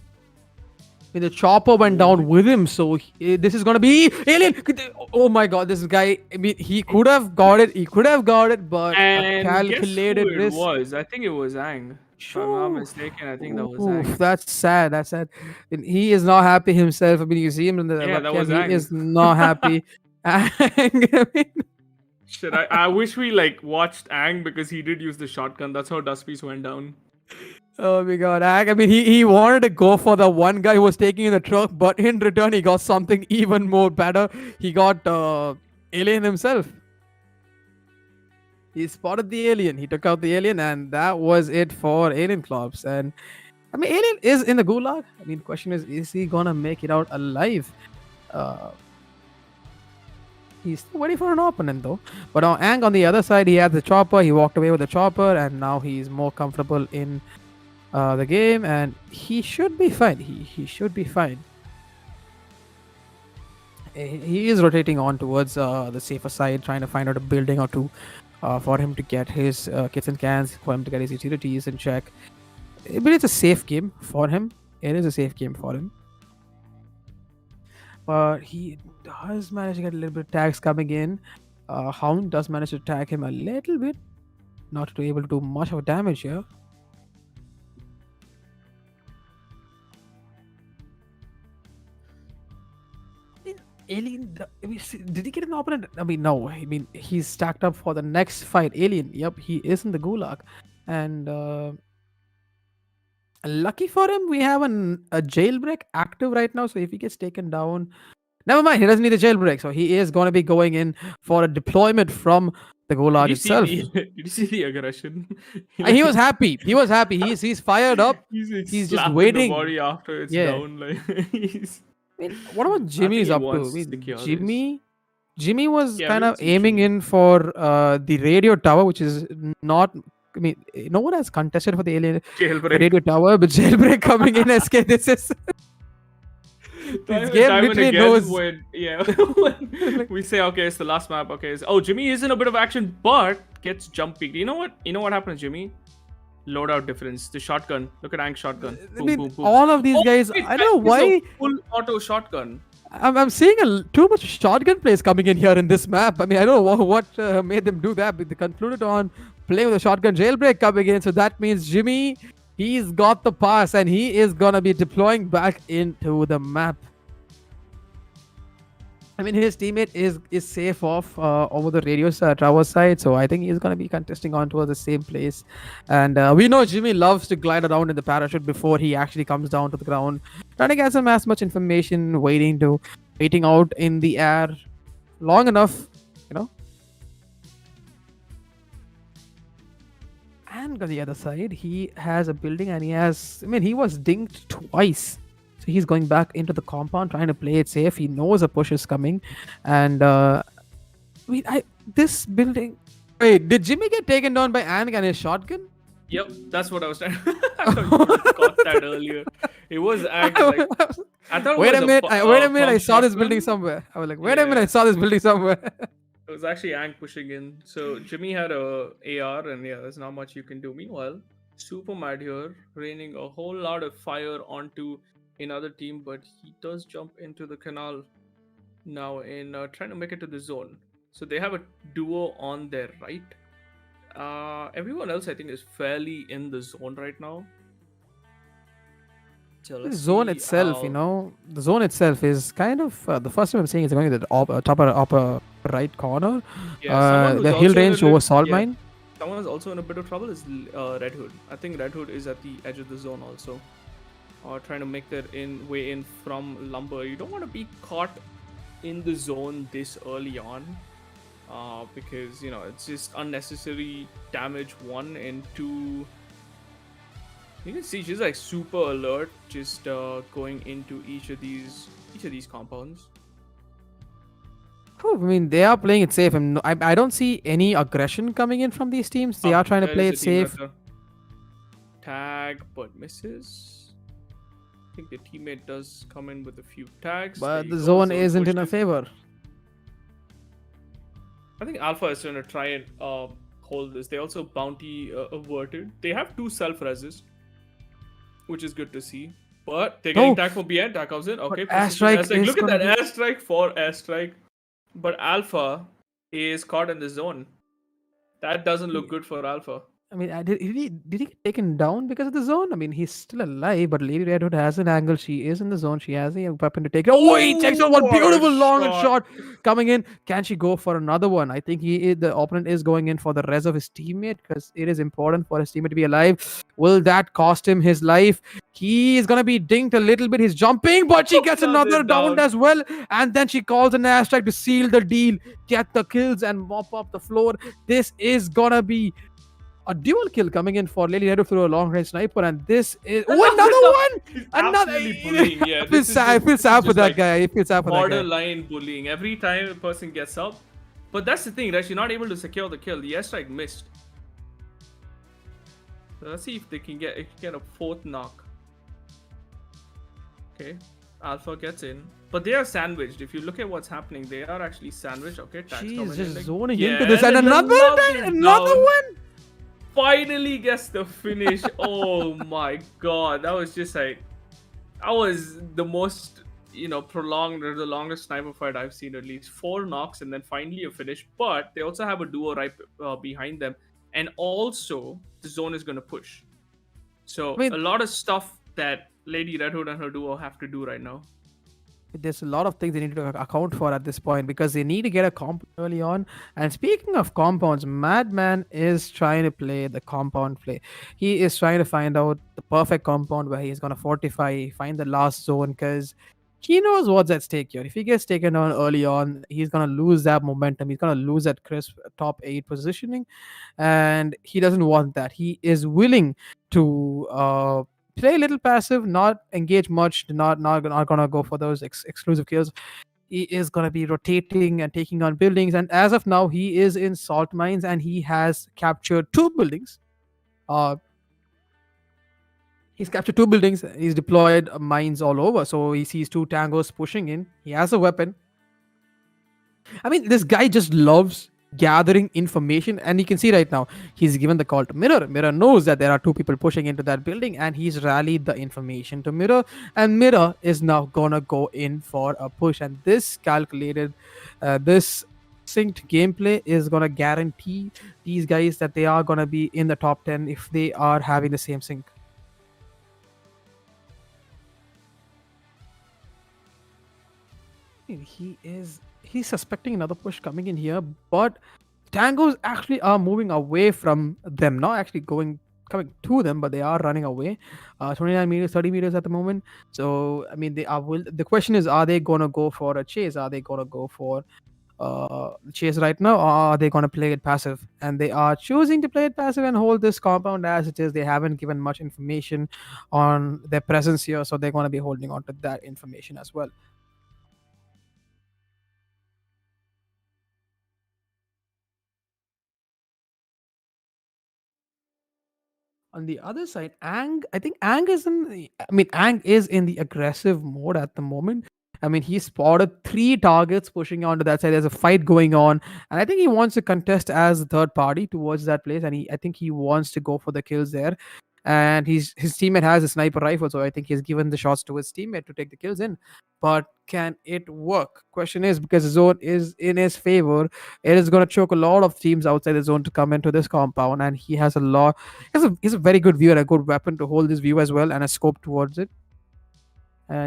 I mean, the chopper went down with him, so this is gonna be Alien. Oh my god, this guy. I mean, he could have got it. He could have got it, but And calculated guess who risk. it was? I think it was Ang. If I'm not mistaken, I think that was Oof, Ang. that's sad. That's sad. And he is not happy himself. I mean, you see him in the Yeah, that webcam. was He Ang. is not happy. I mean, Shit, I wish we like watched Ang because he did use the shotgun. That's how Dust Piece went down. oh my god, I mean, he wanted to go for the one guy who was taking in the truck, but in return, he got something even more better. He got Alien himself. He spotted the alien. He took out the alien, and that was it for Alien Clubs. And I mean, Alien is in the gulag. I mean, question is he gonna make it out alive? He's still waiting for an opponent though. But on Ang on the other side, he had the chopper. He walked away with the chopper, and now he's more comfortable in the game, and he should be fine. He should be fine. He is rotating on towards the safer side, trying to find out a building or two for him to get his kits and cans, for him to get his utilities in check. But it's a safe game for him. It is a safe game for him. But he does manage to get a little bit of tags coming in. Hound does manage to tag him a little bit, not to be able to do much of damage here. Alien, did he get an opponent? I mean, no. I mean, he's stacked up for the next fight. Alien, yep, he is in the gulag, and lucky for him, we have a jailbreak active right now. So if he gets taken down, never mind. He doesn't need the jailbreak, so he is going to be going in for a deployment from the gulag Did you itself. did you see the aggression? He was happy. He was happy. He's fired up. He's just slapping waiting. the body after it's Yeah. down. Like he's. I mean, what about Jimmy's he up to? I wants mean, securities. Jimmy was Yeah, kind we of didn't see aiming Jimmy. in for the radio tower, which is not. I mean, no one has contested for the alien Jailbreak. radio tower, but jailbreak coming in. SK, this is. This game Time and literally again knows. when when we say okay, it's the last map. Okay, oh Jimmy is in a bit of action, but gets jump peaked. You know what? You know what happened to Jimmy? Loadout difference. The shotgun. Look at Ank's shotgun. I Boom, mean, boom, boom. all of these Oh, guys. wait, I don't know that is why. a full auto shotgun. I'm seeing too much shotgun plays coming in here in this map. I mean, I don't know what made them do that, but they concluded on playing with a shotgun jailbreak coming in. So that means Jimmy, he's got the pass and he is gonna be deploying back into the map. I mean, his teammate is safe off over the radio tower side, so I think he's gonna be contesting on towards the same place. And we know Jimmy loves to glide around in the parachute before he actually comes down to the ground, trying to get some as much information, waiting out in the air long enough, you know. And on the other side, he has a building, and he was dinged twice. So he's going back into the compound, trying to play it safe. He knows a push is coming, and this building. Wait, did Jimmy get taken down by Ang and his shotgun? Yep, that's what I was trying. I thought you would have caught that earlier. It was Ang. Like, I thought. Wait it a was minute! Wait a minute! I pump saw this shotgun. building somewhere. I was like, wait a minute! Yeah. I saw this building somewhere. It was actually Ang pushing in. So Jimmy had a AR, and yeah, there's not much you can do. Meanwhile, Super Mad here, raining a whole lot of fire onto another team, but he does jump into the canal now in trying to make it to the zone. So they have a duo on their right. Everyone else I think is fairly in the zone right now. So The let's zone see itself, how- the zone itself is kind of the first time I'm seeing is going to the upper right corner. someone who's The also hill in a range lit- over salt yeah, mine. Someone is also in a bit of trouble is Red Hood. I think Red Hood is at the edge of the zone also. or trying to make their way in from lumber. You don't want to be caught in the zone this early on, because it's just unnecessary damage. One and two, you can see she's like super alert, just going into each of these compounds. I mean, they are playing it safe. I don't see any aggression coming in from these teams. They are trying to There play is it a team safe. letter. Tag, but misses. I think the teammate does come in with a few tags. There But you the go. zone Zone isn't in a pushes. favor. I think Alpha is going to try and hold this. They also bounty averted. They have two self resist, which is good to see. But they're getting No, tagged from behind. Tag comes in. but Okay, precision airstrike airstrike. is Look at gonna that be. airstrike for airstrike. But Alpha is caught in the zone. That doesn't look good for Alpha. I mean, did he get taken down because of the zone? I mean, he's still alive, but Lady Red Hood has an angle. She is in the zone. She has a weapon to take. Oh, he takes Oh, out one what a beautiful long and shot! shot coming in. Can she go for another one? I think the opponent is going in for the res of his teammate because it is important for his teammate to be alive. Will that cost him his life? He is gonna be dinked a little bit. He's jumping, but she gets Another another down down. as well. And then she calls an airstrike to seal the deal, get the kills, and mop up the floor. This is gonna be a dual kill coming in for Lily Redo through a long range sniper, and this is Another down. He's another. absolutely bullying. Yeah, I feel this is sad for just that like guy. I feel sad for that guy. borderline bullying. Every time a person gets up, but that's the thing, right? She's not able to secure the kill. The airstrike missed. So let's see if they can get a fourth knock. Okay, Alpha gets in, but they are sandwiched. If you look at what's happening, they are actually sandwiched. Okay, tags She coming is in. just Like, zoning into yeah, this, and and then another down. one. Finally gets the finish. Oh my god, that was just like, that was the most prolonged, or the longest sniper fight I've seen. At least 4 knocks and then finally a finish. But they also have a duo right behind them, and also the zone is going to push. I So a mean, lot of stuff that Lady Red Hood and her duo have to do right now. there's a lot of things they need to account for at this point because they need to get a comp early on. And speaking of compounds, Madman is trying to play the compound play. He is trying to find out the perfect compound where he's going to fortify, find the last zone because he knows what's at stake here. If he gets taken down early on, he's going to lose that momentum. He's going to lose that crisp top 8 positioning. And he doesn't want that. He is willing to play a little passive, not engage much, not gonna go for those exclusive kills. He is gonna be rotating and taking on buildings. And as of now, he is in salt mines and he has captured 2 buildings. Uh, he's captured 2 buildings. He's deployed mines all over. So he sees 2 tangos pushing in. He has a weapon. I mean, this guy just loves gathering information, and you can see right now he's given the call to Mirror. Mirror knows that there are 2 people pushing into that building, and he's rallied the information to Mirror, and Mirror is now gonna go in for a push. And this calculated, this synced gameplay is gonna guarantee these guys that they are gonna be in the top 10 if they are having the same sync. He's suspecting another push coming in here, but tangos actually are moving away from them, not actually coming to them, but they are running away. 29 meters, 30 meters at the moment. So I mean, they are. The question is, are they gonna go for a chase? Are they gonna go for chase right now, or are they gonna play it passive? And they are choosing to play it passive and hold this compound as it is. They haven't given much information on their presence here, so they're gonna be holding on to that information as well. On the other side, Ang is in the aggressive mode at the moment. I mean, he spotted 3 targets pushing onto that side. There's a fight going on, and I think he wants to contest as a third party towards that place. And I think he wants to go for the kills there. And his teammate has a sniper rifle, so I think he's given the shots to his teammate to take the kills in. But can it work? Question is, because the zone is in his favor, it is going to choke a lot of teams outside the zone to come into this compound, and he has a lot. He's a very good view and a good weapon to hold this view as well, and a scope towards it.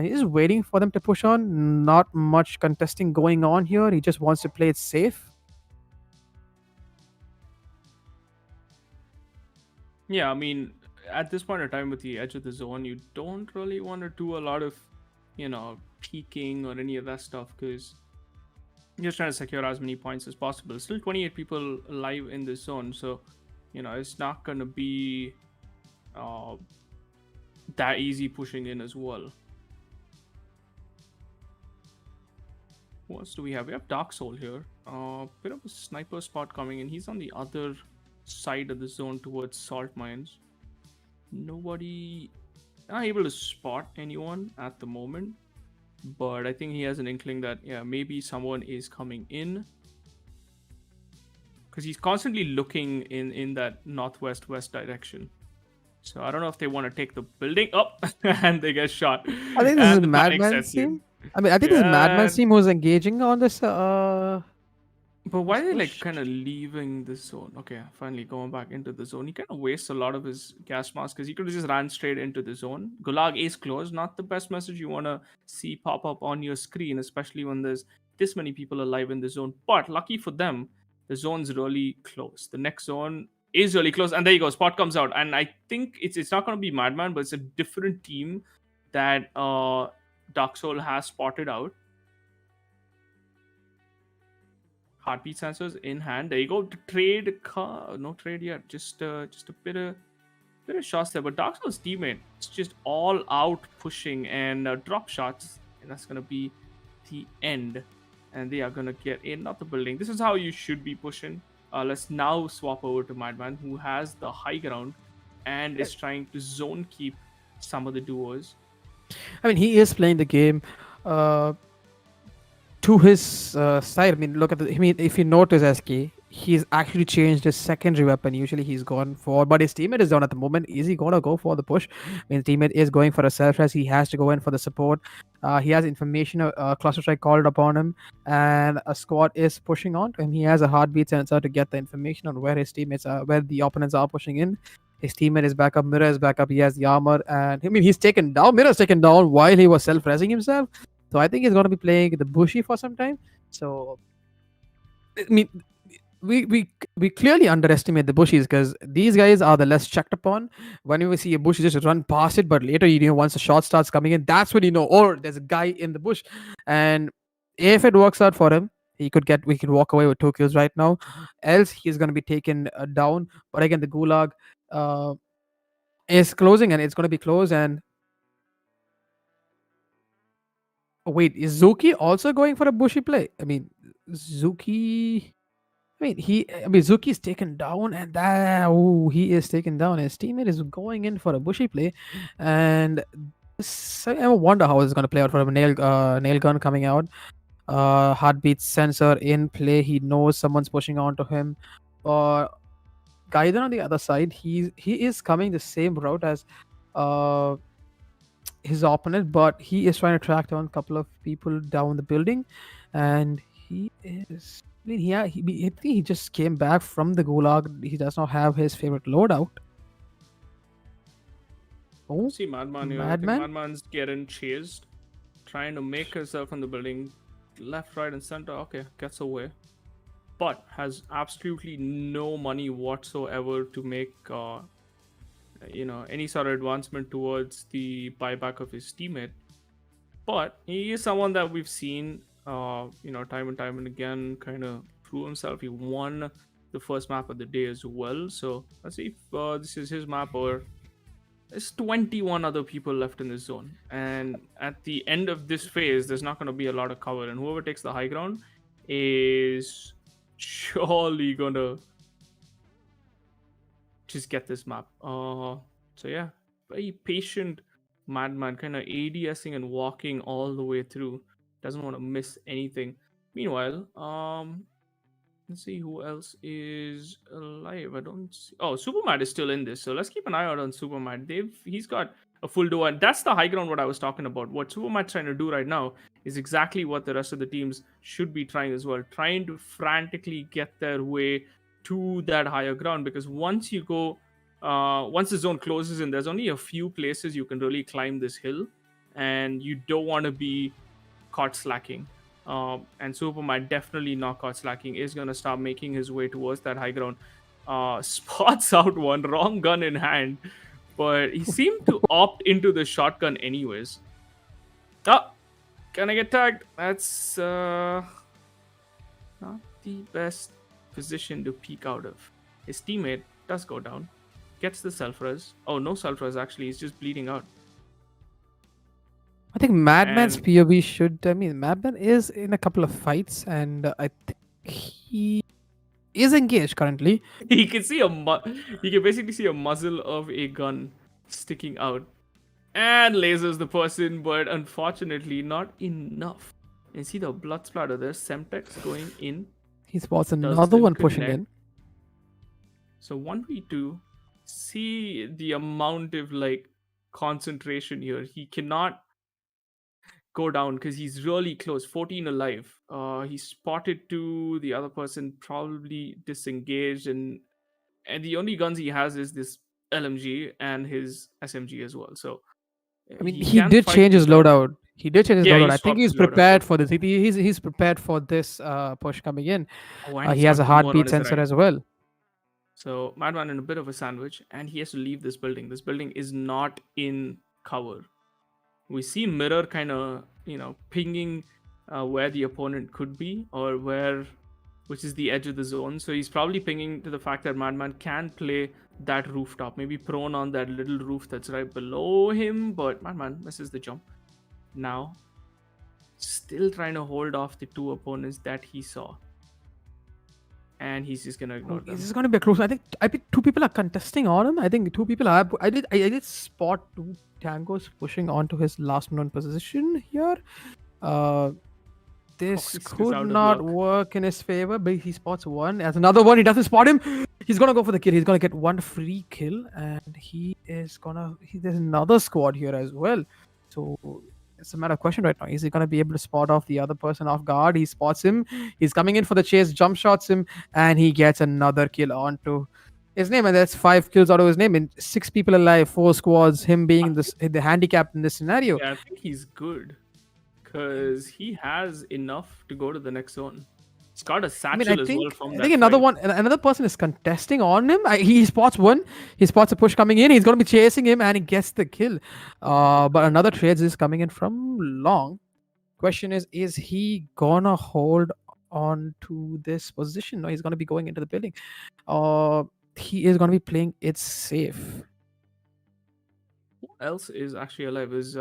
He's waiting for them to push on. Not much contesting going on here. He just wants to play it safe. Yeah, I mean, at this point in time with the edge of the zone, you don't really want to do a lot of, peeking or any of that stuff because you're just trying to secure as many points as possible. Still 28 people alive in this zone, so it's not gonna be uh, that easy pushing in as well. What else do we have? We have Dark Soul here. Bit of a sniper spot coming in. He's on the other side of the zone towards salt mines. Nobody not able to spot anyone at the moment, but I think he has an inkling that maybe someone is coming in because he's constantly looking in that northwest west direction. So I don't know if they want to take the building up and they get shot. I think this is And the panic Madman's sets in. team. I mean, I think this is Madman's Yeah, team who's engaging on this. but why are they like Push. kind of leaving the zone? Okay, finally going back into the zone. He kind of wastes a lot of his gas mask because he could have just ran straight into the zone. Gulag is closed. Not the best message you want to see pop up on your screen, especially when there's this many people alive in the zone. But lucky for them, the zone's really close. The next zone is really close, and there you go. Spot comes out, and I think it's not going to be Madman, but it's a different team that Dark Soul has spotted out. Heartbeat sensors in hand. There you go. Trade car. No trade yet. Just a bit of shots there. But Dark Souls teammate, it's just all out pushing and drop shots, and that's gonna be the end. And they are gonna get in, not the building. This is how you should be pushing. Let's now swap over to Madman, who has the high ground and is trying to zone keep some of the duos. I mean, he is playing the game. To his side. I mean, look at the. I mean, if you notice, SK, he's actually changed his secondary weapon. Usually, he's gone for, but his teammate is down at the moment. Is he gonna go for the push? I mean, his teammate is going for a self res. He has to go in for the support. He has information. Cluster strike called upon him, and a squad is pushing on to him. He has a heartbeat sensor to get the information on where his teammates are, where the opponents are pushing in. His teammate is back up. Mirror is back up. He has the armor, and I mean, he's taken down. Mirror's taken down while he was self resing himself. So I think he's going to be playing the bushy for some time. So I mean, we clearly underestimate the bushies because these guys are the less checked upon. When you see a bush, you just run past it. But later, once the shot starts coming in, that's when oh, there's a guy in the bush. And if it works out for him, we could walk away with 2 kills right now. Else, he's going to be taken down. But again, the gulag is closing, and it's going to be closed. And oh, wait, is Zuki also going for a bushy play? I mean, Zuki. Zuki's taken down, and he is taken down. His teammate is going in for a bushy play, and I wonder how it's going to play out for him. Nail gun coming out, heartbeat sensor in play. He knows someone's pushing onto him. Gaiden on the other side, he is coming the same route as uh his opponent, but he is trying to track down a couple of people down the building, and he is. I mean, I think he just came back from the gulag. He does not have his favorite loadout. Oh, See Madman here. I think Madman. Madman's getting chased, trying to make herself in the building, left, right, and center. Okay, gets away, but has absolutely no money whatsoever to make any sort of advancement towards the buyback of his teammate. But he is someone that we've seen time and time and again kind of prove himself. He won the first map of the day as well. So let's see if this is his map or there's 21 other people left in this zone. And at the end of this phase, there's not going to be a lot of cover. And whoever takes the high ground is surely going to just get this map. So yeah, very patient Madman, kind of ADSing and walking all the way through. Doesn't want to miss anything. Meanwhile, let's see who else is alive. I don't see. Oh, Supermat is still in this, so let's keep an eye out on Supermat. He's got a full duo, and that's the high ground what I was talking about. What Supermat's trying to do right now is exactly what the rest of the teams should be trying as well, trying to frantically get their way to that higher ground, because once you go once the zone closes and there's only a few places you can really climb this hill, and you don't want to be caught slacking. And Superman definitely not caught slacking, is going to start making his way towards that high ground. Spots out one, wrong gun in hand, but he seemed to opt into the shotgun anyways. Oh, can I get tagged? That's not the best position to peek out of. His teammate does go down, gets the self-res. Oh, no self-res actually, he's just bleeding out. I think Madman's And POV should. I mean, Madman is in a couple of fights, and I think he is engaged currently. he can see he can basically see a muzzle of a gun sticking out and lasers the person, but unfortunately not enough. And see the blood splatter there. Semtex going in He spots another doesn't one pushing connect. in. So 1v2. See the amount of like concentration here. He cannot go down because he's really close. 14 alive. He spotted two. The other person probably disengaged, and the only guns he has is this LMG and his SMG as well. So I mean, he he can did fight change this his out. loadout. He did change his Yeah, loadout. he I think swapped he's his loadout. Yeah. prepared for this. He's prepared for this push coming in. Oh, and He he's has a got two more on heartbeat his sensor right. as well. So Madman in a bit of a sandwich, and he has to leave this building. This building is not in cover. We see Mirror kind of, pinging where the opponent could be, or which is the edge of the zone. So he's probably pinging to the fact that Madman can play that rooftop, maybe prone on that little roof that's right below him, but Madman misses the jump. Now, still trying to hold off the two opponents that he saw. And he's just gonna ignore them. This is going to be a close. I think two people are contesting on him. I think two people are. I did spot two tangos pushing onto his last known position here. This Fox is could out of not luck. work in his favor, but he spots one. As another one, he doesn't spot him. He's gonna go for the kill. He's gonna get one free kill, and he is gonna. There's another squad here as well. So it's a matter of question right now. Is he gonna be able to spot off the other person off guard? He spots him. He's coming in for the chase, jump shots him, and he gets another kill onto his name. And that's 5 kills out of his name. And 6 people alive, 4 squads. Him being the handicap in this scenario. Yeah, I think he's good because he has enough to go to the next zone. He's got a I satchel mean, I as well think from I that think another fight. one, another person is contesting on him. He spots one. He spots a push coming in. He's going to be chasing him, and he gets the kill. But another trades is coming in from long. Question is he gonna hold on to this position? No, he's gonna be going into the building. He is gonna be playing it safe. Who else is actually alive? Is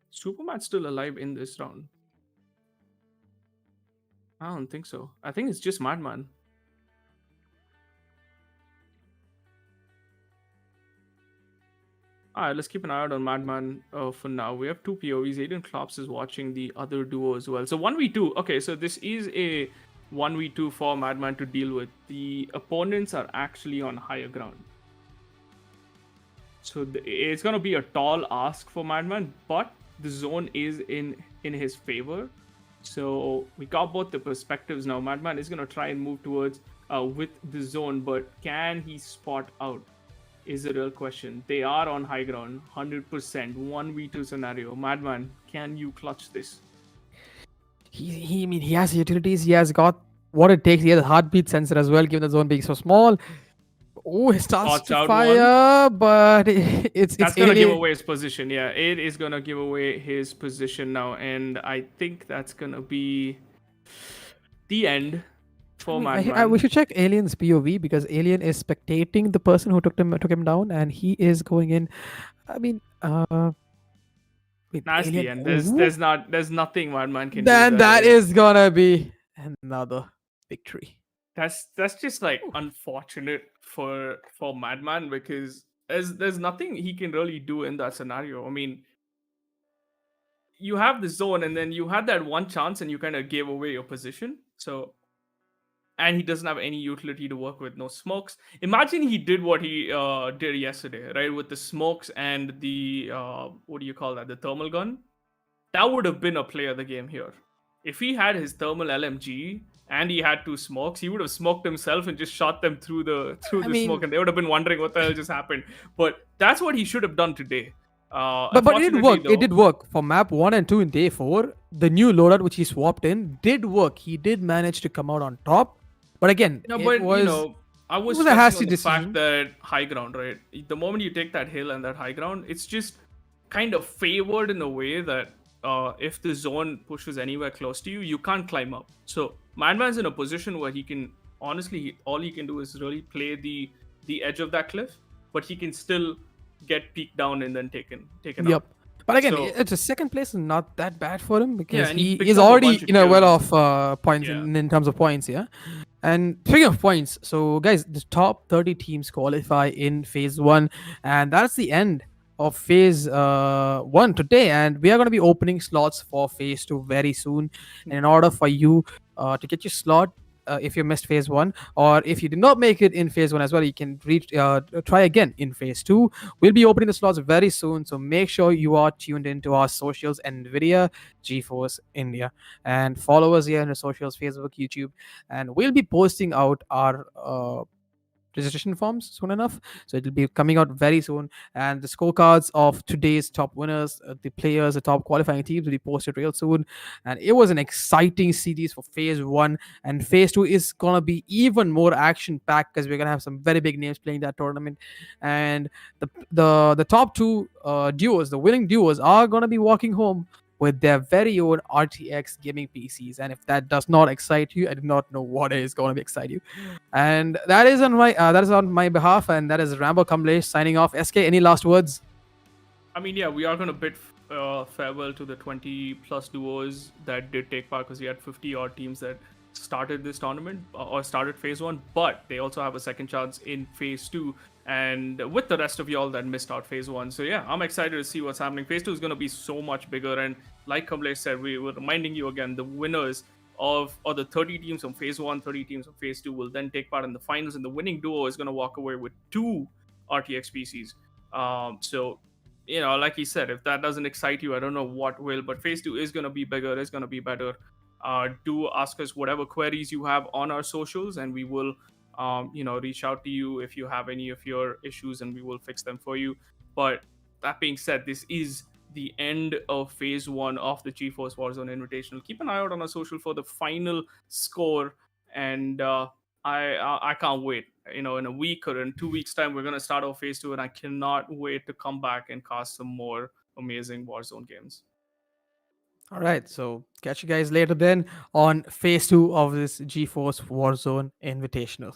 Superman still alive in this round? I don't think so. I think it's just Madman. Alright, let's keep an eye out on Madman for now. We have two POVs. Aiden Klops is watching the other duo as well. So 1v2. Okay, so this is a 1v2 for Madman to deal with. The opponents are actually on higher ground. So it's going to be a tall ask for Madman, but the zone is in his favor. So we got both the perspectives now. Madman is going to try and move towards with the zone, but can he spot out? Is a real question. They are on high ground, 100%, 1v2 scenario. Madman, can you clutch this? I mean, he has utilities. He has got what it takes. He has a heartbeat sensor as well, given the zone being so small. Oh, he starts Spots to out fire, but it's That's gonna give alien. away his position. Yeah, it is gonna give away his position now, and I think that's gonna be the end for Madman. We should check Alien's POV because Alien is spectating the person who took him down, and he is going in. I mean, wait, That's the Alien. end. There's nothing Madman can do. Then that is gonna be another victory. That's just like unfortunate for Madman because there's nothing he can really do in that scenario. I mean, you have the zone and then you had that one chance and you kind of gave away your position. So, and he doesn't have any utility to work with, no smokes. Imagine he did what he did yesterday, right? With the smokes and the what do you call that? The thermal gun. That would have been a play of the game here. If he had his thermal LMG and he had two smokes, he would have smoked himself and just shot them through the smoke, and they would have been wondering what the hell just happened. But that's what he should have done today. But it did work. It did work for map 1 and 2 in day 4. The new loadout which he swapped in did work. He did manage to come out on top. But again, No, it but was I It was was a stressing hasty on the fact decision. that high ground, right? The moment you take that hill and that high ground, it's just kind of favored in a way that if the zone pushes anywhere close to you, you can't climb up. So Madman's in a position where he can honestly, all he can do is really play the edge of that cliff, but he can still get peeked down and then taken Yep. out. But again, So it's a second place is not that bad for him yeah, because and he he picked is up a already bunch of in a well kills. of points Yeah. in terms of points, yeah. And speaking of points, so guys, the top 30 teams qualify in phase one, and that's the end of phase one today. And we are going to be opening slots for phase two very soon. And in order for you to get your slot, if you missed phase one, or if you did not make it in phase one as well, you can try again in phase two. We'll be opening the slots very soon, so make sure you are tuned into our socials, NVIDIA, GeForce India, and follow us here in the socials, Facebook, YouTube, and we'll be posting out our registration forms soon enough. So it'll be coming out very soon. And the scorecards of today's top winners, the players, the top qualifying teams will be posted real soon. And it was an exciting series for phase one. And phase two is gonna be even more action packed because we're gonna have some very big names playing that tournament. And the top two duos, the winning duos, are gonna be walking home with their very own RTX gaming PCs. And if that does not excite you, I do not know what is going to excite you. And that is on my behalf, and that is Rambo Kamlesh signing off. SK, any last words? I mean, yeah, we are going to bid farewell to the 20 plus duos that did take part because we had 50 odd teams that started this tournament or started phase one, but they also have a second chance in phase two. And with the rest of y'all that missed out phase one. So, yeah, I'm excited to see what's happening. Phase two is going to be so much bigger. And like Kamlesh said, we were reminding you again the winners of or the 30 teams from phase one, 30 teams from phase two will then take part in the finals. And the winning duo is going to walk away with two RTX PCs. So like he said, if that doesn't excite you, I don't know what will. But phase two is going to be bigger, is going to be better. Do ask us whatever queries you have on our socials, and we will, reach out to you if you have any of your issues, and we will fix them for you. But that being said, this is the end of phase one of the GeForce Warzone Invitational. Keep an eye out on our social for the final score, and I can't wait. In a week or in 2 weeks' time, we're gonna start our phase two, and I cannot wait to come back and cast some more amazing Warzone games. All right, so catch you guys later then on phase two of this GeForce Warzone Invitational.